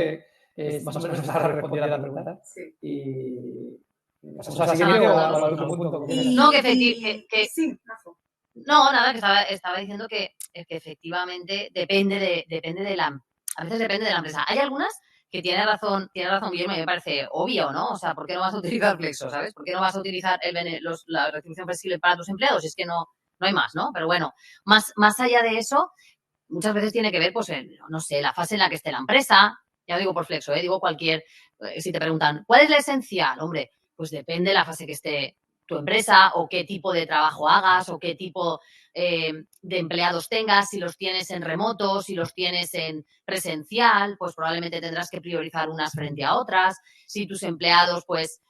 que más o menos está respondida la pregunta. Sí. Y... ¿Pasamos a la siguiente o al último punto? No, que sí. No, nada, que estaba diciendo que efectivamente depende de la... A veces depende de la empresa. Hay algunas que tiene razón Guillermo, y me parece obvio, ¿no? O sea, ¿por qué no vas a utilizar Flexo, ¿sabes? ¿Por qué no vas a utilizar la retribución flexible para tus empleados? Es que no hay más, ¿no? Pero bueno, más allá de eso, muchas veces tiene que ver, pues, no sé, la fase en la que esté la empresa. Ya no digo por Flexo, digo cualquier... si te preguntan, ¿cuál es la esencial? Hombre, pues depende de la fase que esté tu empresa o qué tipo de trabajo hagas o qué tipo de empleados tengas, si los tienes en remoto, si los tienes en presencial, pues probablemente tendrás que priorizar unas frente a otras. Si tus empleados, pues,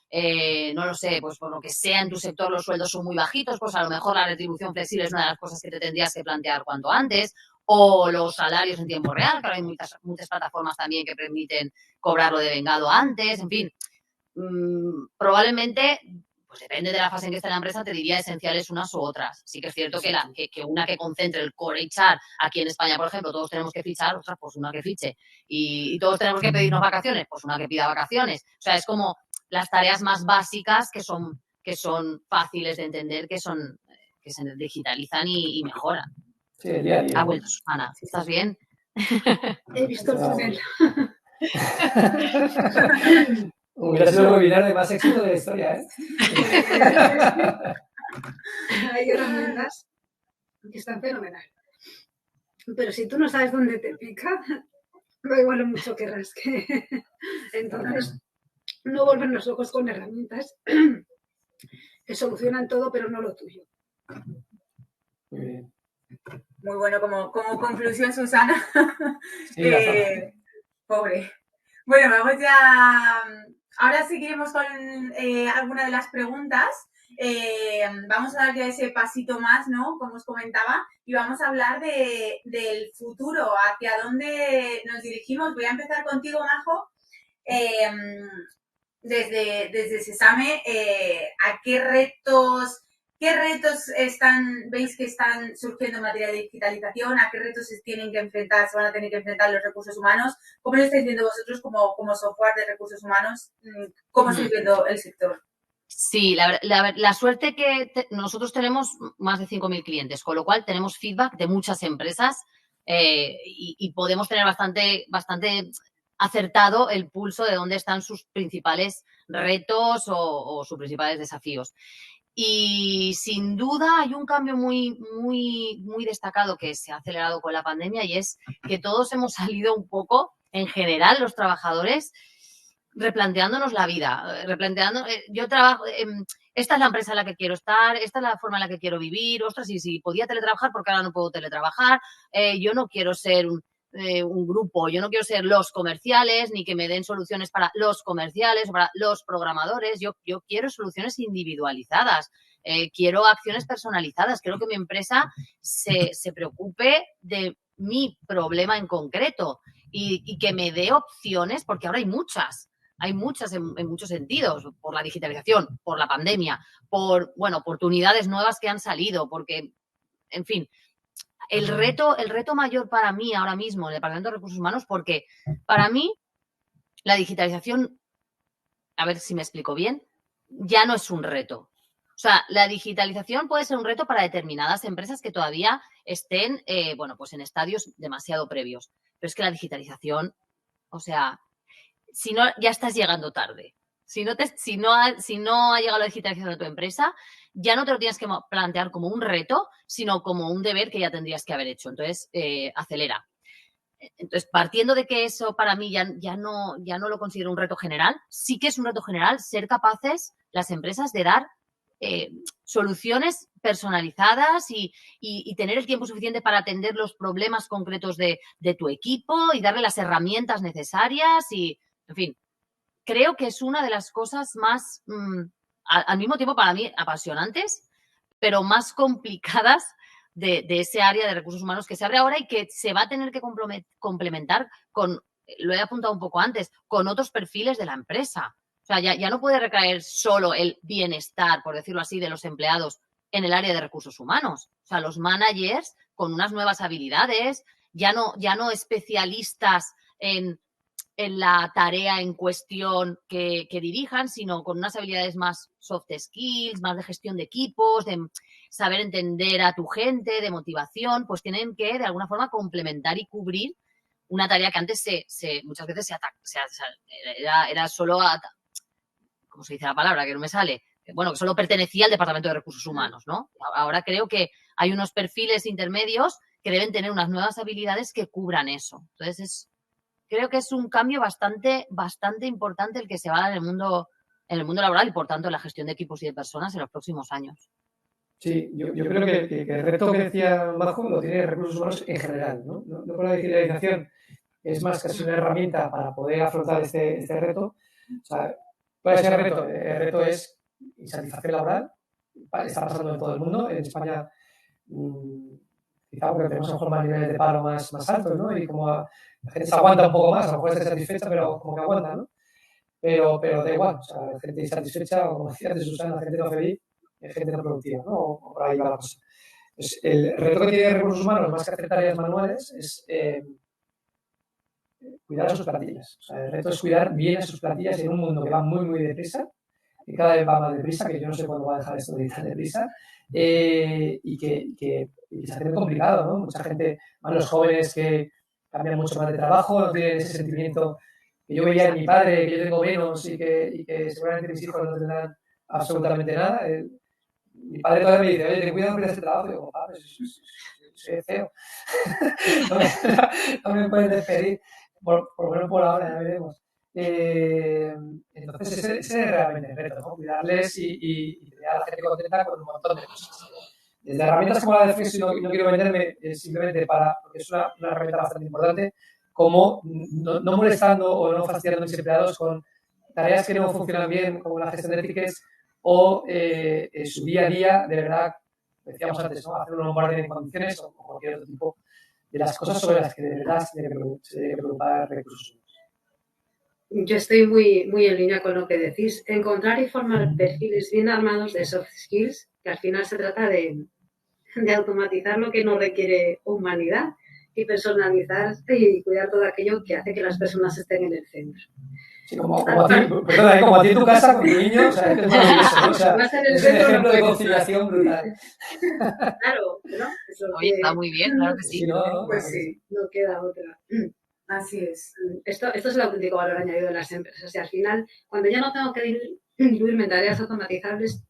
no lo sé, pues por lo que sea en tu sector los sueldos son muy bajitos, pues a lo mejor la retribución flexible es una de las cosas que te tendrías que plantear cuanto antes, o los salarios en tiempo real, que ahora hay muchas plataformas también que permiten cobrarlo de vengado antes, en fin. Probablemente, pues depende de la fase en que esté la empresa, te diría esenciales unas u otras. Sí que es cierto que una que concentre el core HR, aquí en España, por ejemplo, todos tenemos que fichar, ostras, pues una que fiche. Y todos tenemos que pedirnos vacaciones, pues una que pida vacaciones. O sea, es como las tareas más básicas que son fáciles de entender, que se digitalizan y mejoran. Sí, el día a día. Ha vuelto Susana. ¿Estás bien? He visto el túnel. Hubiera sido el webinar de más éxito de la historia, ¿eh? Hay herramientas que están fenomenal. Pero si tú no sabes dónde te pica, da igual lo mucho que rasque. Entonces, no volvernos locos con herramientas que solucionan todo, pero no lo tuyo. Muy bien. Muy bueno como conclusión, Susana. Sí, pobre. Bueno, vamos ya... Ahora seguiremos con alguna de las preguntas. vamos a dar ya ese pasito más, ¿no? Como os comentaba, y vamos a hablar del futuro, hacia dónde nos dirigimos. Voy a empezar contigo, Majo. Desde Sesame, ¿a qué retos veis que están surgiendo en materia de digitalización? ¿A qué retos se van a tener que enfrentar los recursos humanos? ¿Cómo lo estáis viendo vosotros como software de recursos humanos? ¿Cómo estáis viendo el sector? Sí, la suerte que nosotros tenemos más de 5.000 clientes, con lo cual tenemos feedback de muchas empresas y podemos tener bastante acertado el pulso de dónde están sus principales retos o sus principales desafíos. Y sin duda hay un cambio muy destacado que se ha acelerado con la pandemia y es que todos hemos salido un poco, en general, los trabajadores, replanteándonos la vida, yo trabajo, esta es la empresa en la que quiero estar, esta es la forma en la que quiero vivir, ostras, y si podía teletrabajar, porque ahora no puedo teletrabajar, yo no quiero ser un grupo, yo no quiero ser los comerciales, ni que me den soluciones para los comerciales o para los programadores, yo quiero soluciones individualizadas, quiero acciones personalizadas, quiero que mi empresa se preocupe de mi problema en concreto y que me dé opciones, porque ahora hay muchas en muchos sentidos, por la digitalización, por la pandemia, por, oportunidades nuevas que han salido, porque, en fin, el reto mayor para mí ahora mismo en el Departamento de Recursos Humanos, porque para mí la digitalización, a ver si me explico bien, ya no es un reto. O sea, la digitalización puede ser un reto para determinadas empresas que todavía estén, pues en estadios demasiado previos. Pero es que la digitalización, o sea, si no, ya estás llegando tarde. Si no ha llegado la digitalización de tu empresa, ya no te lo tienes que plantear como un reto, sino como un deber que ya tendrías que haber hecho. Entonces, acelera. Entonces, partiendo de que eso para mí ya no lo considero un reto general, sí que es un reto general ser capaces las empresas de dar soluciones personalizadas y tener el tiempo suficiente para atender los problemas concretos de tu equipo y darle las herramientas necesarias y, en fin, creo que es una de las cosas más, al mismo tiempo para mí, apasionantes, pero más complicadas de ese área de recursos humanos que se abre ahora y que se va a tener que complementar con, lo he apuntado un poco antes, con otros perfiles de la empresa. O sea, ya no puede recaer solo el bienestar, por decirlo así, de los empleados en el área de recursos humanos. O sea, los managers con unas nuevas habilidades, ya no especialistas en la tarea en cuestión que dirijan, sino con unas habilidades más soft skills, más de gestión de equipos, de saber entender a tu gente, de motivación, pues tienen que de alguna forma complementar y cubrir una tarea que antes muchas veces era solo, ¿cómo se dice la palabra? Que no me sale. Bueno, que solo pertenecía al Departamento de Recursos Humanos, ¿no? Ahora creo que hay unos perfiles intermedios que deben tener unas nuevas habilidades que cubran eso. Entonces, creo que es un cambio bastante importante el que se va a dar en el mundo laboral y, por tanto, en la gestión de equipos y de personas en los próximos años. Sí, yo creo que el reto que decía Majo lo tiene recursos humanos en general, ¿no? No por la digitalización, es más casi una herramienta para poder afrontar este reto. O sea, ¿cuál es el reto? El reto es insatisfacción laboral, está pasando en todo el mundo, en España quizá porque tenemos a lo mejor más niveles de paro más altos, ¿no? Y como la gente se aguanta un poco más, a lo mejor está satisfecha, pero como que aguanta, ¿no? Pero da igual, o sea, la gente insatisfecha, o como decía antes Susana, la gente no feliz, es gente no productiva, ¿no? O por ahí va la cosa. Pues el reto que tiene recursos humanos, más que hacer tareas manuales, es cuidar a sus plantillas. O sea, el reto es cuidar bien a sus plantillas en un mundo que va muy deprisa, que cada vez va más deprisa, que yo no sé cuándo va a dejar esto de ir tan deprisa, y que se hace muy complicado, ¿no? Mucha gente, más los jóvenes que cambian mucho más de trabajo, no tienen ese sentimiento que yo veía en mi padre, que yo tengo menos y que seguramente mis hijos no tendrán absolutamente nada. Mi padre todavía me dice, oye, ten cuidado con este trabajo. Y digo, padre, soy feo. no me puedes despedir, por lo menos por ahora, ya veremos. Entonces, ese es realmente el reto, ¿no? Cuidarles y tener a la gente contenta con un montón de cosas. Desde herramientas como la de Flex, no quiero venderme simplemente porque es una herramienta bastante importante, como no molestando o no fastidiando a mis empleados con tareas que no funcionan bien, como la gestión de tickets, o su día a día, de verdad, decíamos antes, ¿no? Hacer un onboarding en condiciones o cualquier otro tipo de las cosas sobre las que de verdad se debe preocupar recursos humanos. Yo estoy muy en línea con lo que decís. Encontrar y formar perfiles bien armados de soft skills, que al final se trata de automatizar lo que no requiere humanidad y personalizar y cuidar todo aquello que hace que las personas estén en el centro. Sí, como a ti, perdona, como a ti en tu casa con tu niño, o sea, es maravilloso, ¿no? O sea, es un ejemplo de conciliación brutal. Claro, ¿no? Eso Oye, está muy bien, claro que sí. Sí, ¿no? Pues sí, no queda otra. Así es. Esto es el auténtico valor añadido de las empresas. Y al final, cuando ya no tengo que diluirme en tareas automatizables,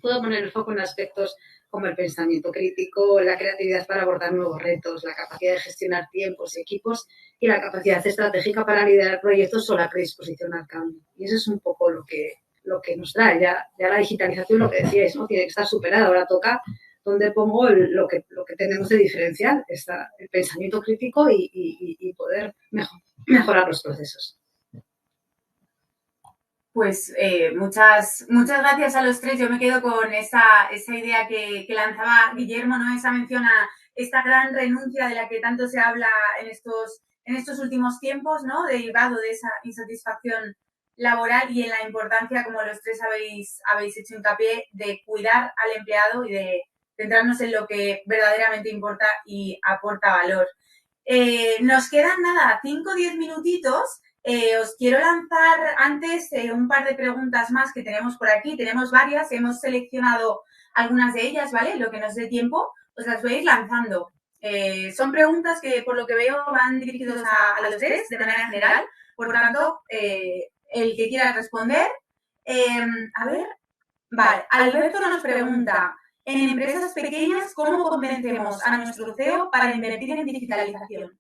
puedo poner el foco en aspectos como el pensamiento crítico, la creatividad para abordar nuevos retos, la capacidad de gestionar tiempos y equipos y la capacidad estratégica para liderar proyectos o la predisposición al cambio. Y eso es un poco lo que nos trae. Ya la digitalización, lo que decíais, ¿no? Tiene que estar superada. Ahora toca donde pongo lo que tenemos de diferencial, está el pensamiento crítico y poder mejorar los procesos. Pues muchas gracias a los tres. Yo me quedo con esa idea que lanzaba Guillermo, ¿no? Esa mención a esta gran renuncia de la que tanto se habla en estos últimos tiempos, ¿no? Derivado de esa insatisfacción laboral y en la importancia, como los tres habéis hecho hincapié, de cuidar al empleado y de centrarnos en lo que verdaderamente importa y aporta valor. Nos quedan 5 o 10 minutitos. Os quiero lanzar antes un par de preguntas más que tenemos por aquí. Tenemos varias, hemos seleccionado algunas de ellas, ¿vale? Lo que nos dé tiempo, os las voy a ir lanzando. Son preguntas que, por lo que veo, van dirigidos a los tres de manera general. Por lo tanto, el que quiera responder. A ver. Vale, Alberto nos pregunta, en empresas pequeñas, ¿cómo convencemos a nuestro CEO para invertir en digitalización?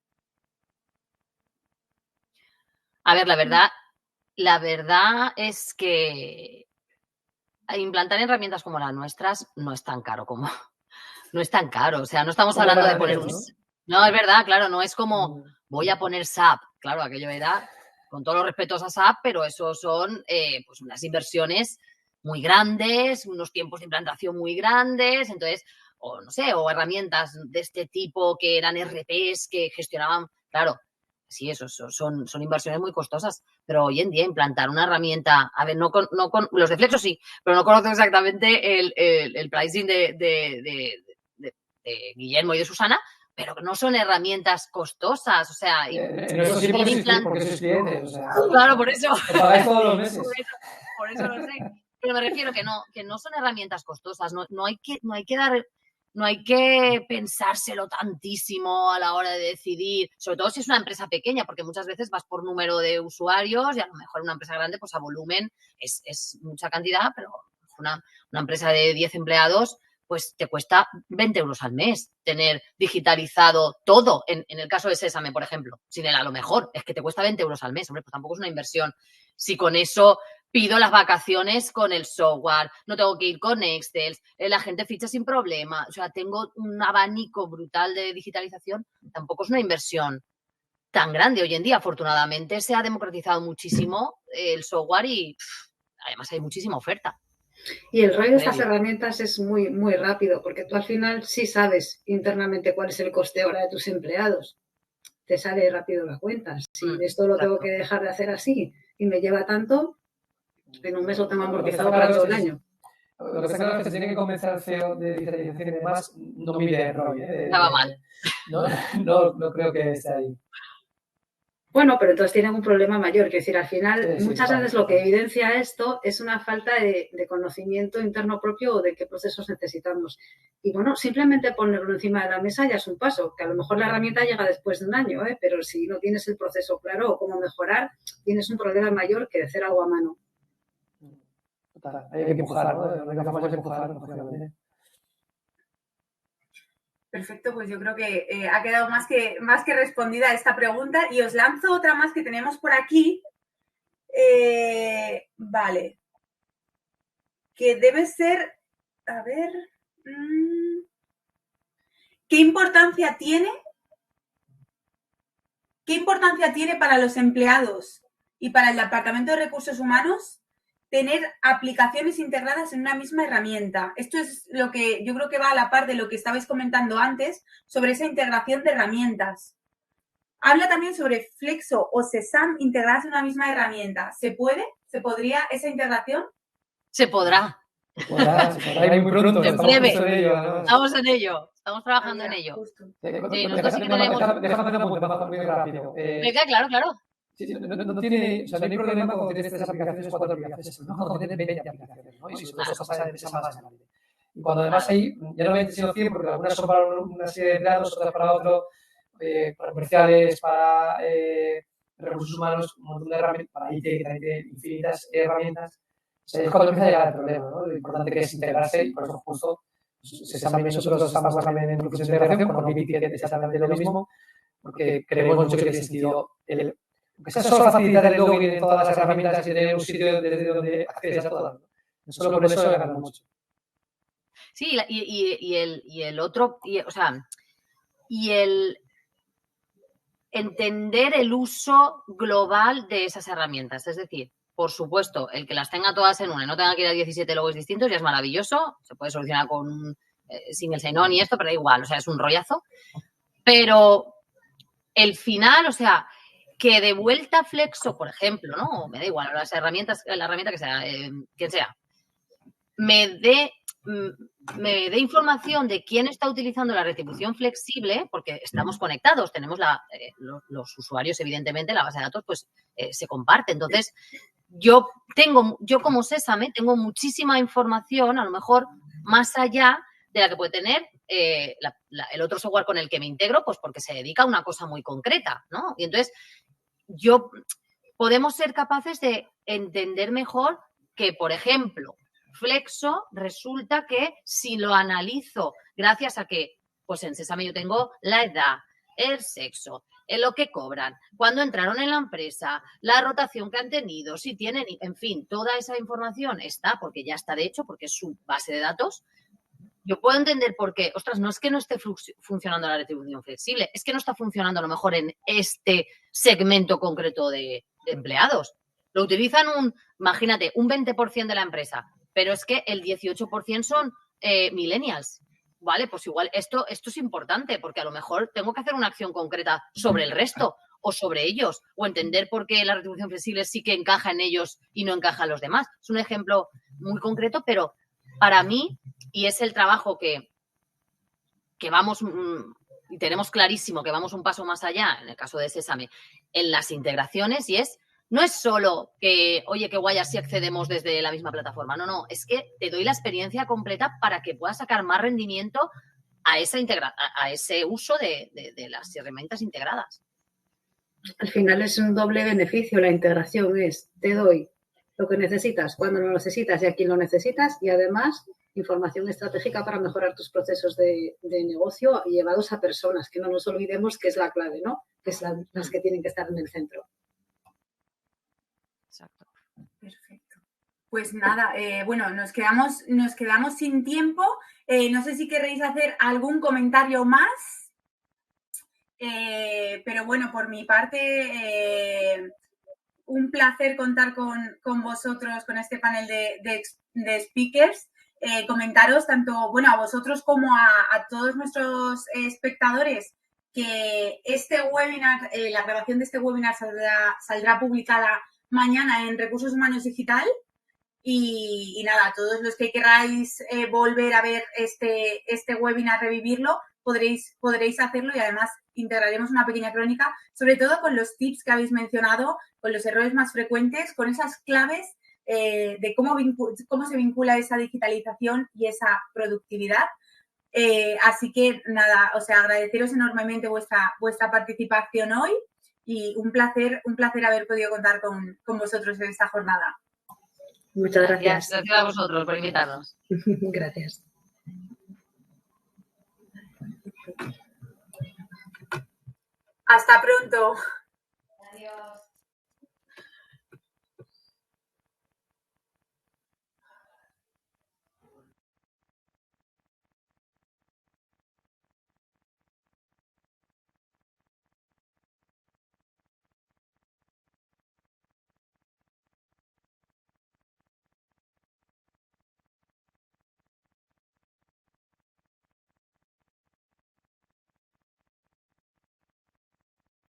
A ver, la verdad es que implantar herramientas como las nuestras no es tan caro como... No es tan caro, o sea, no estamos hablando de poner un... No, es verdad, claro, no es como voy a poner SAP. Claro, aquello era, con todos los respetos a SAP, pero eso son pues unas inversiones muy grandes, unos tiempos de implantación muy grandes, entonces, o no sé, o herramientas de este tipo que eran RPs que gestionaban, claro, sí, eso son inversiones muy costosas, pero hoy en día implantar una herramienta, a ver, no con los de Flexo sí, pero no conozco exactamente el pricing de Guillermo y de Susana, pero no son herramientas costosas, o sea... eso sí, porque sois clientes, o sea... Claro, por eso. Lo pagáis todos los meses. Por eso lo sé. Pero me refiero que no son herramientas costosas, no hay que pensárselo tantísimo a la hora de decidir, sobre todo si es una empresa pequeña, porque muchas veces vas por número de usuarios y a lo mejor una empresa grande, pues a volumen es mucha cantidad, pero una empresa de 10 empleados, pues te cuesta 20 euros al mes tener digitalizado todo. En el caso de Sésame, por ejemplo, sin él a lo mejor, es que te cuesta 20 euros al mes. Hombre, pues tampoco es una inversión. Si con eso pido las vacaciones con el software, no tengo que ir con Excel, la gente ficha sin problema, o sea, tengo un abanico brutal de digitalización, tampoco es una inversión tan grande. Hoy en día, afortunadamente, se ha democratizado muchísimo el software y además hay muchísima oferta. Y el rollo de estas herramientas es muy, muy rápido, porque tú al final sí sabes internamente cuál es el coste hora de tus empleados. Te sale rápido la cuenta. Si esto lo tengo que dejar de hacer así y me lleva tanto, en un mes lo tengo amortizado para todo el año. Lo que está claro es que se tiene que convencer al CEO de digitalización y demás, no mire el rollo. Estaba mal. No creo que esté ahí. Bueno, pero entonces tienen un problema mayor, que es decir, al final muchas veces lo que evidencia esto es una falta de conocimiento interno propio o de qué procesos necesitamos. Y bueno, simplemente ponerlo encima de la mesa ya es un paso, que a lo mejor la herramienta llega después de un año, pero si no tienes el proceso claro o cómo mejorar, tienes un problema mayor que hacer algo a mano. Total, hay que empujar, ¿no? La única forma es empujar, lógicamente. Perfecto, pues yo creo que ha quedado más que respondida esta pregunta y os lanzo otra más que tenemos por aquí. Vale. Que debe ser, a ver, ¿qué importancia tiene para los empleados y para el Departamento de Recursos Humanos tener aplicaciones integradas en una misma herramienta. Esto es lo que yo creo que va a la par de lo que estabais comentando antes sobre esa integración de herramientas. Habla también sobre Flexo o Sesam integradas en una misma herramienta. ¿Se puede? ¿Se podría esa integración? Se podrá. Se podrá ir muy pronto. En Estamos breve. justo en ello, ¿no? Estamos en ello. Estamos trabajando en ello. Justo. Sí, nosotros sí que tenemos... Déjame hacer un apunte muy rápido. Venga, claro. Sí, no tiene, o sea, no hay problema cuando tienes 3 aplicaciones o 4 aplicaciones, no cuando tienes 20 aplicaciones, ¿no? Y si sobre todo pasa de empresa más grande. Y cuando además hay, ya no 20 sino 100, porque algunas son para una serie de empleados, otras para otro, para comerciales, para recursos humanos, un montón de herramientas, para IT, que también tiene infinitas herramientas. O sea, es cuando empieza a llegar el problema, ¿no? Lo importante que es integrarse y por eso justo nosotros estamos también en proceso de integración con OpenTicket, que es exactamente lo mismo, porque creemos mucho que tiene sentido aunque sea solo facilitar el login en todas las herramientas y tener un sitio desde donde accedes a todas. Solo por eso ganamos mucho. Sí, y el otro, o sea, y el entender el uso global de esas herramientas. Es decir, por supuesto, el que las tenga todas en una y no tenga que ir a 17 logos distintos ya es maravilloso. Se puede solucionar con un single sign-on y esto, pero da igual, o sea, es un rollazo. Pero el final, o sea, que de vuelta a Flexo, por ejemplo, ¿no? Me da igual, las herramientas, la herramienta que sea, quien sea, me dé información de quién está utilizando la retribución flexible, porque estamos conectados, tenemos los usuarios, evidentemente, la base de datos, pues se comparte. Entonces, yo como Sésame tengo muchísima información, a lo mejor más allá de la que puede tener el otro software con el que me integro, pues porque se dedica a una cosa muy concreta, ¿no? Y entonces, podemos ser capaces de entender mejor que, por ejemplo, Flexo resulta que si lo analizo gracias a que, pues en Sesame yo tengo la edad, el sexo, lo que cobran, cuándo entraron en la empresa, la rotación que han tenido, si tienen, en fin, toda esa información está, porque ya está de hecho, porque es su base de datos. Yo puedo entender por qué, ostras, no es que no esté funcionando la retribución flexible, es que no está funcionando a lo mejor en este segmento concreto de empleados. Lo utilizan imagínate, un 20% de la empresa, pero es que el 18% son millennials. Vale, pues igual esto es importante porque a lo mejor tengo que hacer una acción concreta sobre el resto o sobre ellos o entender por qué la retribución flexible sí que encaja en ellos y no encaja en los demás. Es un ejemplo muy concreto, pero para mí, y es el trabajo que vamos, y tenemos clarísimo que vamos un paso más allá, en el caso de Sesame, en las integraciones, y no es solo que, oye, qué guay, así accedemos desde la misma plataforma. No, es que te doy la experiencia completa para que puedas sacar más rendimiento a ese uso de las herramientas integradas. Al final es un doble beneficio. La integración es, te doy lo que necesitas cuando lo necesitas y a quien lo necesitas, y además información estratégica para mejorar tus procesos de negocio llevados a personas, que no nos olvidemos que es la clave, ¿no? Que es las que tienen que estar en el centro. Exacto. Perfecto. Pues nada, bueno, nos quedamos sin tiempo. No sé si queréis hacer algún comentario más. Pero bueno, por mi parte, un placer contar con vosotros, con este panel de speakers. Comentaros tanto, bueno, a vosotros como a todos nuestros espectadores que este webinar, la grabación de este webinar saldrá publicada mañana en Recursos Humanos Digital. Y nada, todos los que queráis volver a ver este webinar, revivirlo, podréis hacerlo, y además integraremos una pequeña crónica, sobre todo con los tips que habéis mencionado, con los errores más frecuentes, con esas claves de cómo se vincula esa digitalización y esa productividad. Así que nada, o sea, agradeceros enormemente vuestra participación hoy, y un placer haber podido contar con vosotros en esta jornada. Muchas gracias. Gracias a vosotros por invitarnos. Gracias. Hasta pronto.